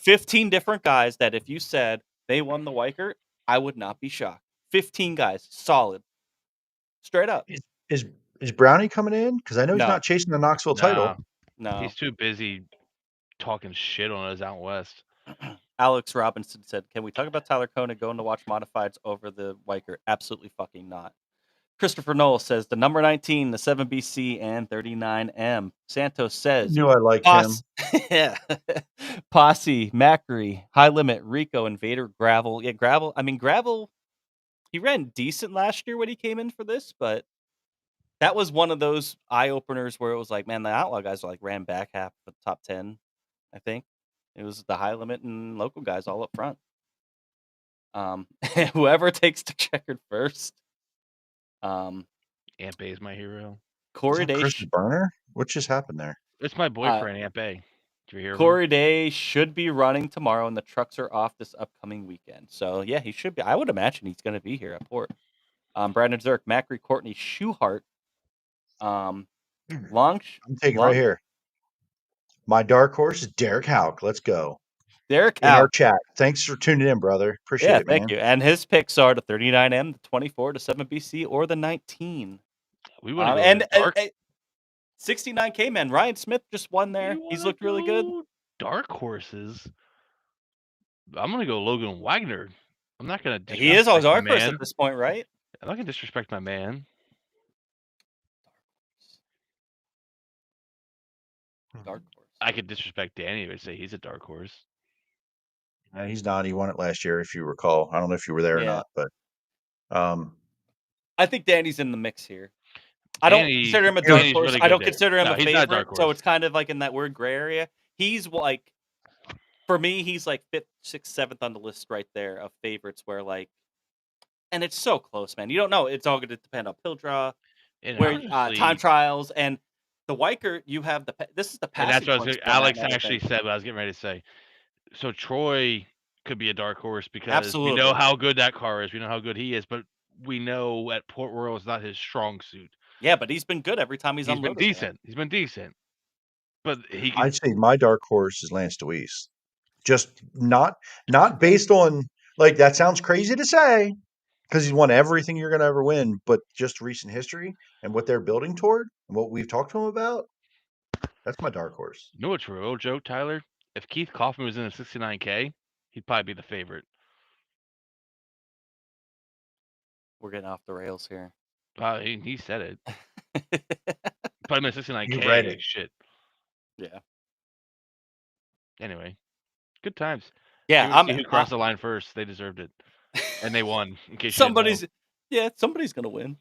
15 different guys that if you said they won the Weikert, I would not be shocked. 15 guys, solid, straight up. Is Brownie coming in? Because I know he's not chasing the Knoxville title. No, he's too busy talking shit on us out west. Alex Robinson said, "Can we talk about Tyler Koenig going to watch modifieds over the Weikert?" Absolutely fucking not. Christopher Knoll says the number 19, the 7BC, and 39M. Santos says, I knew I liked him. Yeah. Posse, Macri, High Limit, Rico, Invader, Gravel. Yeah, Gravel. I mean, Gravel, he ran decent last year when he came in for this, but that was one of those eye openers where it was like, man, the Outlaw guys ran back half of the top 10, I think. It was the High Limit and local guys all up front. Whoever takes the checkered first. Ampe is my hero. Corey Day. Chris Burner? What just happened there? It's my boyfriend, Ampe. Do you hear Corey Day should be running tomorrow, and the trucks are off this upcoming weekend. So, yeah, he should be. I would imagine he's going to be here at Port. Brandon Zerk, Macri, Courtney, Schuhart. I'm taking right here. My dark horse is Derek Hauk. Let's go. Derek in our chat. Thanks for tuning in, brother. Appreciate it, man. Thank you. And his picks are the 39M, the 24, the 7BC, or the 19. We want to go and 69K man. Ryan Smith just won there. He's looked really good. Dark horses. I'm gonna go Logan Wagner. I'm not gonna. He is our dark horse at this point, right? I'm not gonna disrespect my man. Dark horse. I could disrespect Danny and say he's a dark horse. He's not. He won it last year, if you recall. I don't know if you were there or not, but I think Danny's in the mix here. I don't consider him a dark horse. Really I don't there. consider him a favorite, so it's kind of like in that weird gray area. He's like, for me, he's like 5th, 6th, 7th on the list right there of favorites where and it's so close, man. You don't know. It's all going to depend on pill draw, time trials, and the Weikert, you have this is the passing. And that's what Alex actually said what I was getting ready to say. So Troy could be a dark horse because we know how good that car is. We know how good he is, but we know at Port Royal is not his strong suit. Yeah, but he's been good every time he's unloaded. He's been decent. But I'd say my dark horse is Lance Deweese. Just not based on that sounds crazy to say because he's won everything you're going to ever win, but just recent history and what they're building toward and what we've talked to him about. That's my dark horse. You know what's real joke, Tyler? If Keith Kaufman was in a 69K, he'd probably be the favorite. We're getting off the rails here. He said it. Put him in a 69K. You read it. Shit. Yeah. Anyway, good times. Yeah, I'm who crossed the line first. They deserved it, and they won. In case somebody's gonna win.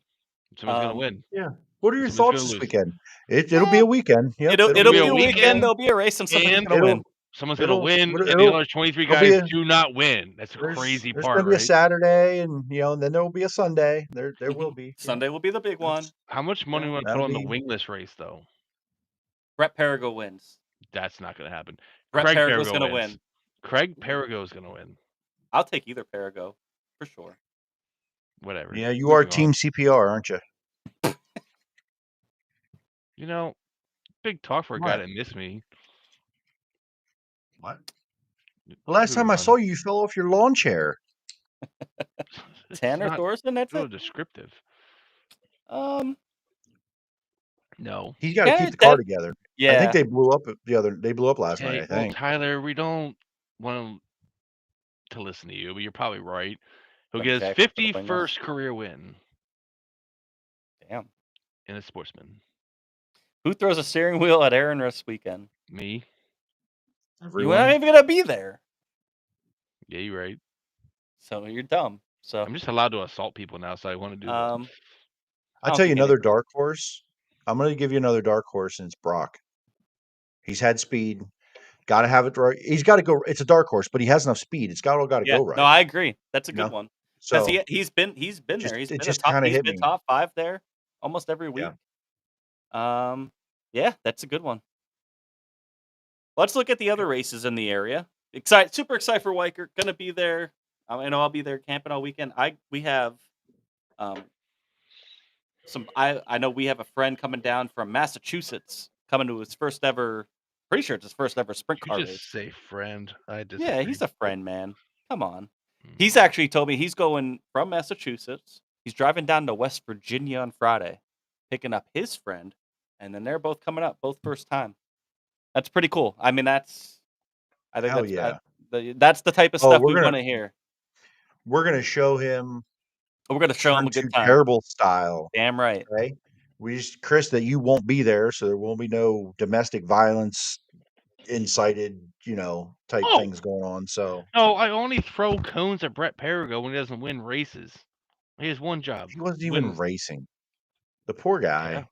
Someone's gonna win. Yeah. What are your thoughts this weekend? It'll be a weekend. Yep, it'll be a weekend. There'll be a race, and somebody's gonna win. Someone's gonna win, and the other 23 guys do not win. That's the crazy part. There's gonna be a Saturday, and then there will be a Sunday. There will be. Sunday will be the big one. How much money we want to put on the wingless race, though? Brett Perigo wins. That's not gonna happen. Brett Perigo's gonna win. Craig Perigo's gonna win. I'll take either Perigo for sure. Whatever. Yeah, you are Team CPR, aren't you? Big talk for a guy that missed me. What? The last time I saw you fell off your lawn chair. Tanner Thorson, that's a descriptive. No. He's got to keep the car together. Yeah. I think they blew up last night, I think. Tyler, we don't want to listen to you, but you're probably right. He'll get his 51st career win. Damn. In a sportsman. Who throws a steering wheel at Aaron this weekend? Me. You're Everyone. not even gonna be there, Yeah, you're right. so you're dumb. So I'm just allowed to assault people now, so I want to do that. I I'll don't tell you think another anybody- dark horse. I'm going to give you another dark horse, and it's Brock. He's had speed. Got to have it right. He's got to go. It's a dark horse, but he has enough speed. It's got to Yeah, go right. no, I agree. That's a You good know? one because So he's been it there. just, He's it been just kind of he's hit been me. top 5 there almost every week. Yeah. Yeah, that's a good one. Let's look at the other races in the area. Super excited for Weikert. Gonna be there. I know I'll be there camping all weekend. We have some. I know we have a friend coming down from Massachusetts, coming to his first ever. Pretty sure it's his first ever sprint You car just race. say friend. I disagree. Yeah, he's a friend, man. Come on. Mm. He's actually told me he's going from Massachusetts. He's driving down to West Virginia on Friday, picking up his friend, and then they're both coming up, both first time. That's pretty cool. I mean, I think Hell that's yeah. that's the type of Oh, stuff we're we gonna- want to hear. We're going to show him We're gonna show him Turn a good Two time. Terrible style. Damn right. Okay. We just, Chris, that you won't be there, so there won't be no domestic violence incited, type Oh. things going on. So No, I only throw cones at Brett Perigo when he doesn't win races. He has one job. he wasn't even Win. racing. The poor guy.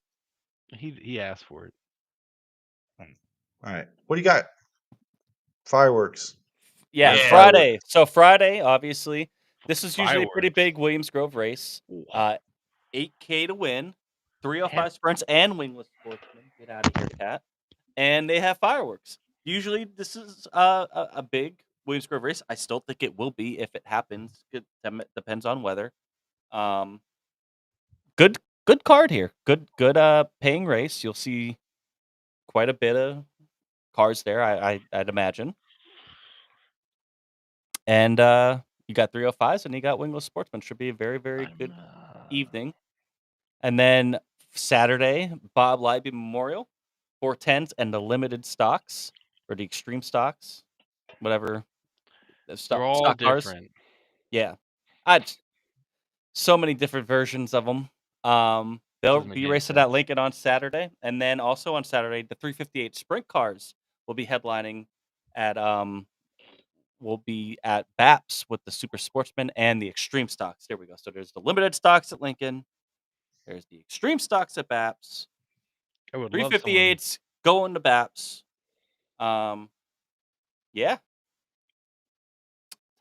Yeah. He asked for it. All right. What do you got? Fireworks. Yeah, Yeah. Friday. So Friday, obviously, this is usually a pretty Fireworks. big Williams Grove race. 8K to win, 305 sprints and wingless sportsmen. Get out of here, Cat. And they have fireworks. Usually, this is a big Williams Grove race. I still think it will be if it happens. It depends on weather. Good card here. Good paying race. You'll see quite a bit of cars there. I'd imagine. And you got 305s and you got wingless sportsmen. Should be a very, very good evening. And then Saturday, Bob Leibey Memorial, 410s and the limited stocks or the extreme stocks, whatever. They're all stock cars. different. Yeah, so many different versions of them. They'll Doesn't make be any racing sense. at Lincoln on Saturday, and then also on Saturday, the 358 sprint cars will be headlining at will be at BAPS with the Super Sportsman and the Extreme Stocks. There we go. So there's the limited stocks at Lincoln. There's the Extreme Stocks at BAPS. I would love someone. 358s going to BAPS. Yeah.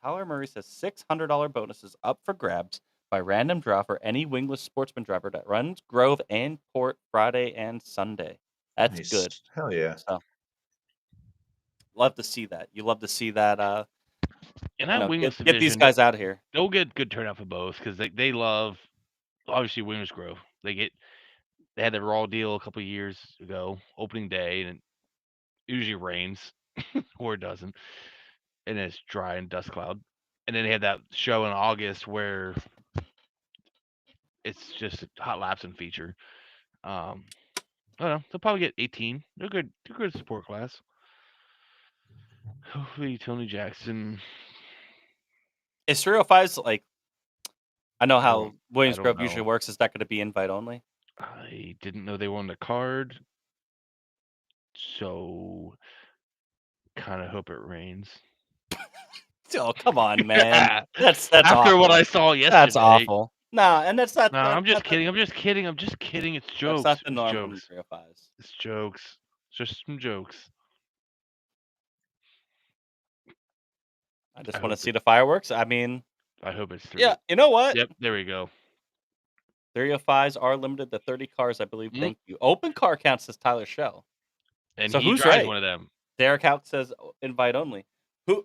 Tyler Murray says $600 bonuses up for grabs by random draw for any wingless sportsman driver that runs Grove and Port Friday and Sunday. That's Nice. good. Hell yeah. So, love to see that. You love to see that. In that wingless get these division, guys out of here. They'll get good turnout for both because they love, obviously, Williams Grove. They had the raw deal a couple of years ago, opening day, and it usually rains or it doesn't, and it's dry and dust cloud. And then they had that show in August where it's just a hot laps and feature. I don't know. They'll probably get 18. They're good. They're good support class. Hopefully, Tony Jackson. Is 305s like? I know how Williams don't Grove usually know. works. Is that going to be invite only? I didn't know they were on the card, so kind of hope it rains. Oh, come on, man. That's After awful. what I saw yesterday. That's awful. Nah, and that's not. No, I'm just kidding. I'm just kidding. I'm just kidding. It's jokes. That's not the norm It's from jokes. 305s. It's jokes. It's just some jokes. I just want to see the fireworks. I mean, I hope it's 3. Yeah, you know what? Yep, there we go. 305s are limited to 30 cars, I believe. Thank you. Open car counts as Tyler Shell. And so he who's drives right? one of them. Derek Houck says invite only. Who?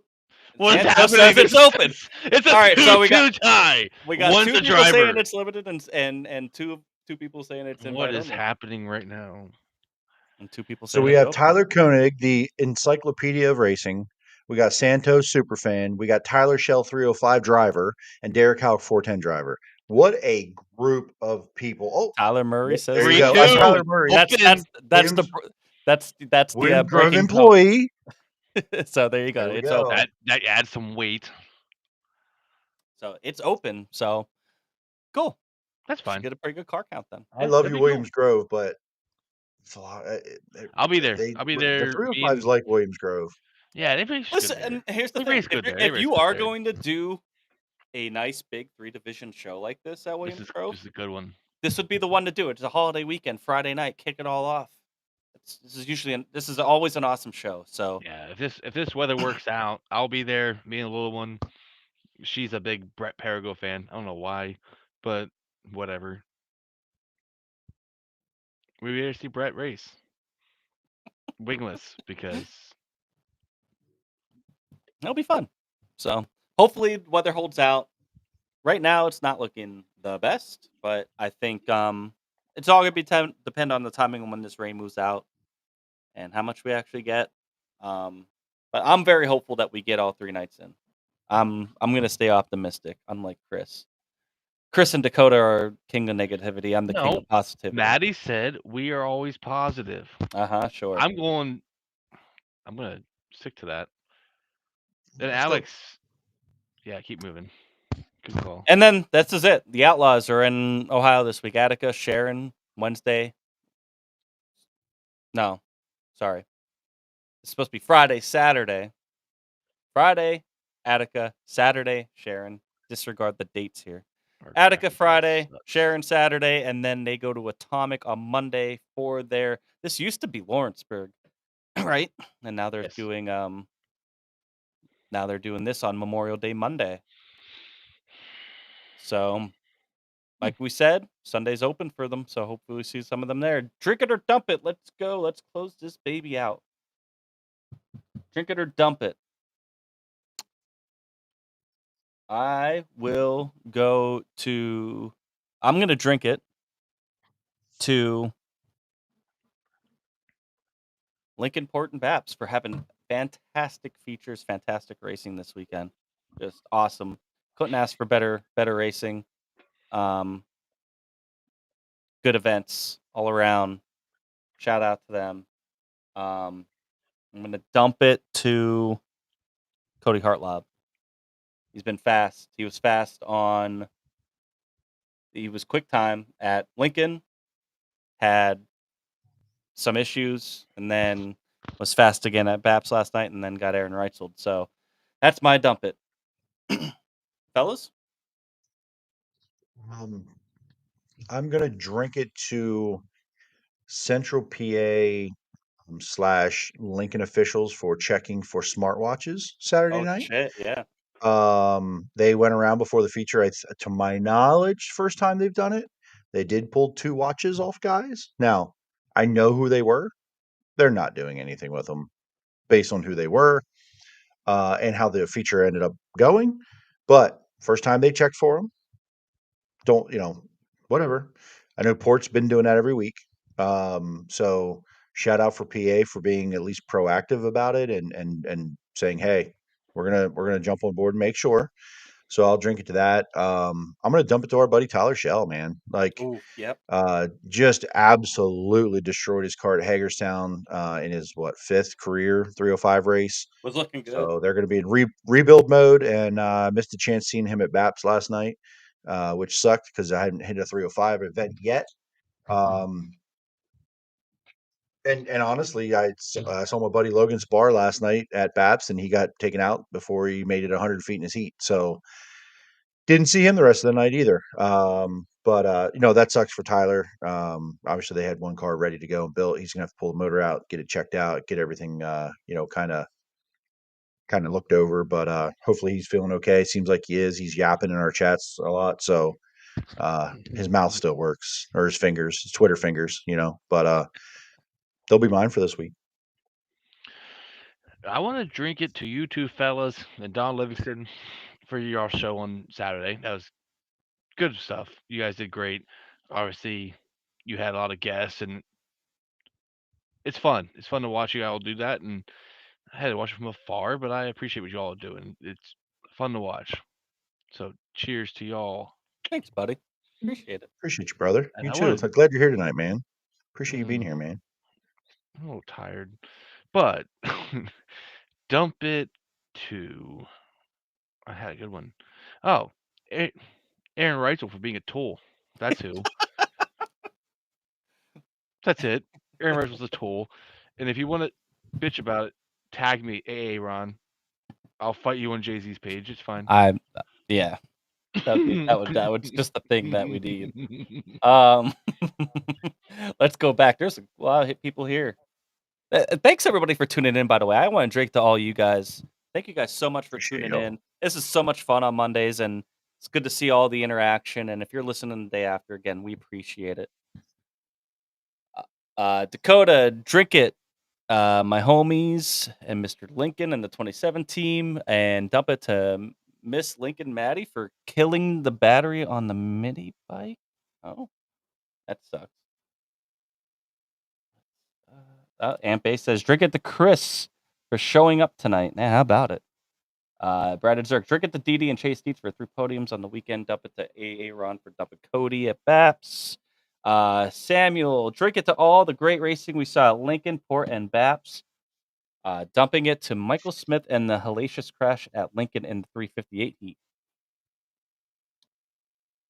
What's Santos happening? says it's open. It's a all right. So we 2-2 got tie. We got One's two the people driver. saying it's limited, and two people saying it's invite What is only. happening right now? And two people. So we have Tyler Koenig, the Encyclopedia of Racing. We got Santos Superfan. We got Tyler Shell 305 driver and Derek Houck 410 driver. What a group of people! Oh, Tyler Murray says there you go. That's Tyler Murray. That's the Williams Grove breaking employee. So there you go. There we It's go. open. That adds some weight. So it's open. So cool. That's fine. Get a pretty good car count then. I love you, Williams Grove, but It's a lot. I'll be there. The I'll be there. 305 is like Williams Grove. Yeah, they race Listen, good there. and here's the They thing: race good there. They if race you good are there. going to do a nice big 3 division show like this at Williams Grove, This is a good one. this would be the one to do it. It's a holiday weekend, Friday night, kick it all off. This is always an awesome show. So Yeah, if this weather works out, I'll be there. Me and the little one. She's a big Brett Perigo fan. I don't know why, but whatever. We be there to see Brett race. Wingless because it'll be fun. So hopefully the weather holds out. Right now, it's not looking the best, but I think it's all gonna be depend on the timing of when this rain moves out and how much we actually get. But I'm very hopeful that we get all 3 nights in. I'm gonna stay optimistic, unlike Chris. Chris and Dakota are king of negativity. I'm the king No, of positivity. Maddie said we are always positive. Sure. I'm gonna stick to that. And Alex, yeah, keep moving. Good call. And then this is it. The Outlaws are in Ohio this week. Attica, Sharon, Wednesday. No, sorry. It's supposed to be Friday, Saturday. Friday, Attica, Saturday, Sharon. Disregard the dates here. Attica Friday, Sharon Saturday, and then they go to Atomic on Monday for their. This used to be Lawrenceburg, right? And now they're doing Now they're doing this on Memorial Day Monday. So, like we said, Sunday's open for them. So hopefully we see some of them there. Drink it or dump it. Let's go. Let's close this baby out. Drink it or dump it. I will go to. I'm going to drink it to Lincoln Port and BAPS for having fantastic features, fantastic racing this weekend. Just awesome. Couldn't ask for better racing. Good events all around. Shout out to them. I'm going to dump it to Cody Hartlob. He's been fast. He was fast he was quick time at Lincoln, had some issues, and then was fast again at BAPS last night, and then got Aaron Reutzel. So that's my dump it. Fellas? I'm going to drink it to Central PA / Lincoln officials for checking for smartwatches Saturday night. Shit, yeah. They went around before the feature. To my knowledge, first time they've done it. They did pull 2 watches off guys. Now, I know who they were. They're not doing anything with them based on who they were and how the feature ended up going. But first time they checked for them. Don't, whatever. I know Port's been doing that every week. So shout out for PA for being at least proactive about it and saying, hey, we're gonna jump on board and make sure. So I'll drink it to that. I'm gonna dump it to our buddy Tyler Shell, man. Like, yep. Just absolutely destroyed his car at Hagerstown in his 5th career 305 race. Was looking good. So they're going to be in rebuild mode, and missed a chance seeing him at BAPS last night, which sucked because I hadn't hit a 305 event yet. And honestly, I saw my buddy Logan Spar last night at BAPS, and he got taken out before he made it 100 feet in his heat. So didn't see him the rest of the night either. But that sucks for Tyler. Obviously, they had one car ready to go and built. He's gonna have to pull the motor out, get it checked out, get everything kind of looked over. But hopefully he's feeling okay. Seems like he is. He's yapping in our chats a lot, so his mouth still works, or his fingers, his Twitter fingers, But they'll be mine for this week. I want to drink it to you two fellas and Don Livingston for your show on Saturday. That was good stuff. You guys did great. Obviously, you had a lot of guests, and it's fun. It's fun to watch you all do that. And I had to watch it from afar, but I appreciate what you all are doing. It's fun to watch. So, cheers to y'all. Thanks, buddy. Appreciate it. Appreciate you, brother. And You I too. wanna- I'm glad you're here tonight, man. Appreciate you being here, man. I'm a little tired, but dump it to. I had a good one. Oh, Aaron Reutzel for being a tool. That's who. That's it. Aaron Rodgers was a tool. And if you want to bitch about it, tag me, AA Ron. I'll fight you on Jay-Z's page. It's fine. Yeah. That would just the thing that we need. Let's go back. There's a lot of people here. Thanks everybody for tuning in. By the way, I want to drink to all you guys. Thank you guys so much for Appreciate tuning y'all. in. This is so much fun on Mondays, and it's good to see all the interaction. And if you're listening the day after, again, we appreciate it. Dakota, drink it. My homies and Mr. Lincoln and the 27 team, and dump it to Miss Lincoln Maddie for killing the battery on the mini bike. Oh, that sucks. Aunt Bay says, drink it to Chris for showing up tonight. Nah, how about it? Brad and Zerk, drink it to Didi and Chase Dietz for 3 podiums on the weekend. Dump it to AA Ron for dumping Cody at BAPS. Samuel, drink it to all the great racing we saw at Lincoln, Port, and BAPS. Dumping it to Michael Smith and the hellacious crash at Lincoln in the 358 heat.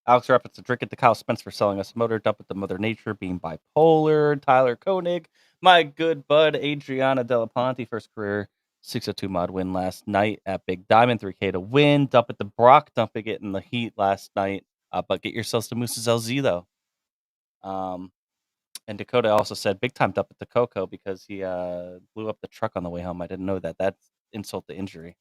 Alex Rapids to drink it to Kyle Spence for selling us a motor. Dump it to Mother Nature being bipolar. Tyler Koenig, my good bud Adriana Delaponte, first career 602 mod win last night at Big Diamond, 3K to win. Dump it to Brock, dumping it in the heat last night. But get yourselves to Moose's LZ though. And Dakota also said big time dump it to Coco because he blew up the truck on the way home. I didn't know that. That's insult to injury.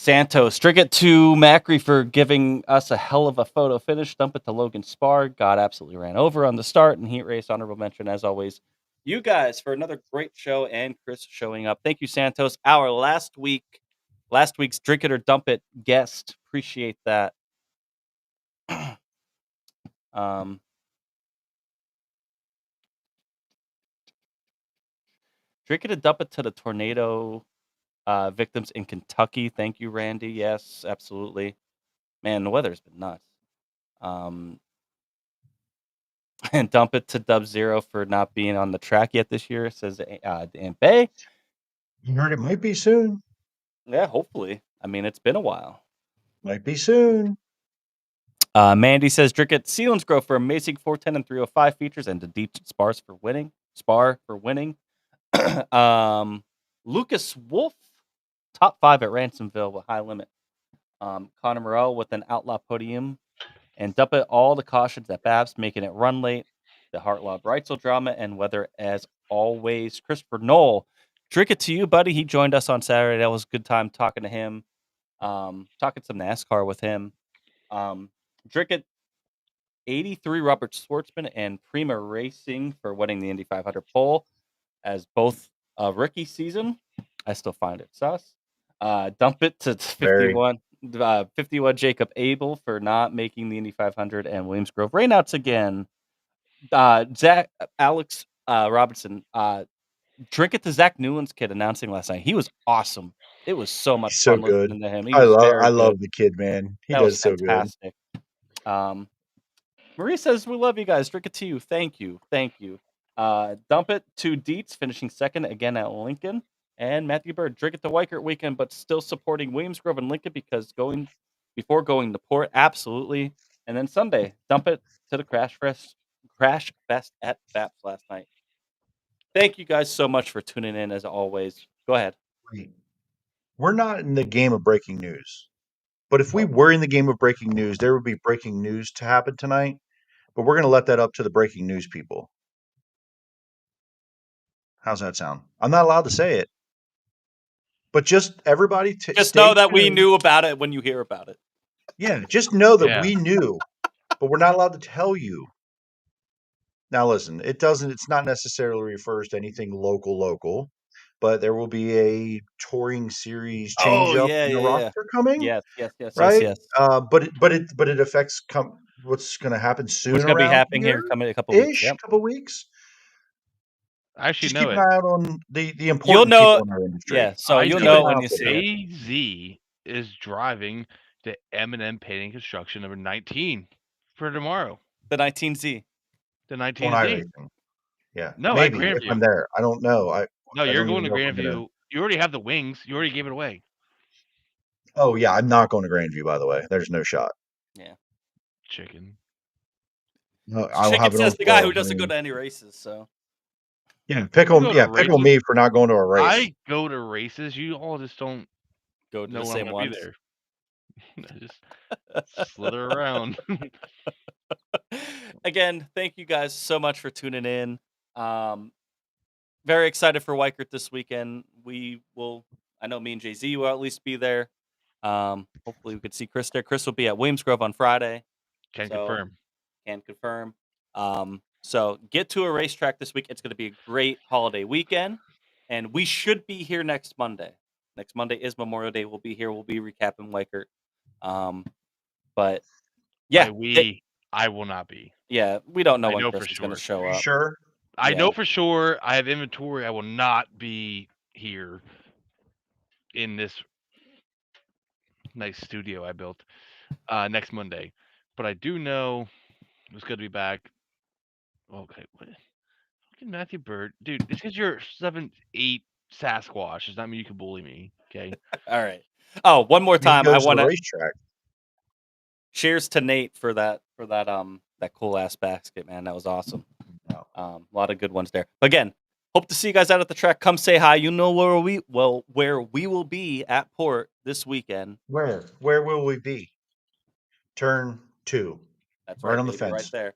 Santos, drink it to Macri for giving us a hell of a photo finish. Dump it to Logan Spar. God absolutely ran over on the start and heat race. Honorable mention, as always, you guys for another great show and Chris showing up. Thank you, Santos. Our last week's drink it or dump it guest. Appreciate that. Drink it or dump it to the tornado victims in Kentucky. Thank you, Randy. Yes, absolutely. Man, the weather's been nuts. And dump it to Dub Zero for not being on the track yet this year, says Aunt Bay. You heard it might be soon. Yeah, hopefully. I mean, it's been a while. Might be soon. Mandy says, drink it Selinsgrove for amazing 410 and 305 features and to deep Spar for winning. Lucas Wolf, top 5 at Ransomville with high limit. Connor Morell with an outlaw podium. And dump it all the cautions at BAPS, making it run late. The Heartlaw Reutzel drama and weather as always. Christopher Knoll, drink it to you, buddy. He joined us on Saturday. That was a good time talking to him. Talking some NASCAR with him. Drink it 83 Robert Schwartzman and Prima Racing for winning the Indy 500 pole as both a rookie season. I still find it sus. Dump it to 51 Jacob Abel for not making the Indy 500 and Williamsgrove rainouts again. Alex Robinson, drink it to Zach Newland's kid announcing last night. He was awesome. It was so much He's so fun good. listening to him. I love the kid, man. He that does was so good. fantastic. Marie says, we love you guys. Drink it to you. Thank you. Dump it to Dietz, finishing second again at Lincoln. And Matthew Bird, drink it to Weikert weekend, but still supporting Williamsgrove and Lincoln because before going to Port, absolutely. And then Sunday, dump it to the Crash Fest at BAPS last night. Thank you guys so much for tuning in as always. Go ahead. We're not in the game of breaking news. But if we were in the game of breaking news, there would be breaking news to happen tonight. But we're going to let that up to the breaking news people. How's that sound? I'm not allowed to say it. But just everybody just know that we knew about it when you hear about it. Yeah, just know that we knew, but we're not allowed to tell you. Now listen, it's not necessarily refers to anything local, but there will be a touring series change up in the roster coming. Yes. Right? Yes. But it affects what's going to happen soon. What's going to be happening here coming a couple weeks? Couple weeks. I actually just know keep it. an eye out on the important people in our industry. Yeah, so you'll know when you see it. AZ is driving the M&M Painting Construction number 19 for tomorrow. The 19Z. The 19Z. Yeah. No, maybe at Grandview. if I'm there. I don't know. You're going to Grandview. You already have the wings. You already gave it away. Oh yeah, I'm not going to Grandview. By the way, there's no shot. Yeah. Chicken. I will Chicken have it on says the guy who foil, doesn't go honey. to any races. So Yeah, pickle. go to Yeah, pickle races. me for not going to a race. I go to races. You all just don't go to know the when I'm same going to ones. be there. I just slither around. Again, thank you guys so much for tuning in. Very excited for Weikert this weekend. We will. I know me and Jay-Z will at least be there. Hopefully we could see Chris there. Chris will be at Williamsgrove on Friday. Can So, confirm. Can confirm. So get to a racetrack this week. It's going to be a great holiday weekend, and we should be here next Monday. Next Monday is Memorial Day. We'll be here. We'll be recapping Weikert. But yeah, I will not be. yeah, we don't know I when know Chris for is going to sure. show Are you up. sure? I Yeah. know for sure. I have inventory. I will not be here in this nice studio I built next Monday. But I do know it's good to be back. Okay, what? Fucking Matthew Bird, dude. This is your 7'8" Sasquatch. Does not mean you can bully me. Okay. All right. Oh, one more He time. I goes to want the to racetrack. cheers to Nate for that that cool ass basket, man. That was awesome. A lot of good ones there. Again, hope to see you guys out at the track. Come say hi. You know where we will be at Port this weekend. Where will we be? Turn 2. That's Right right, on the baby, right fence. there.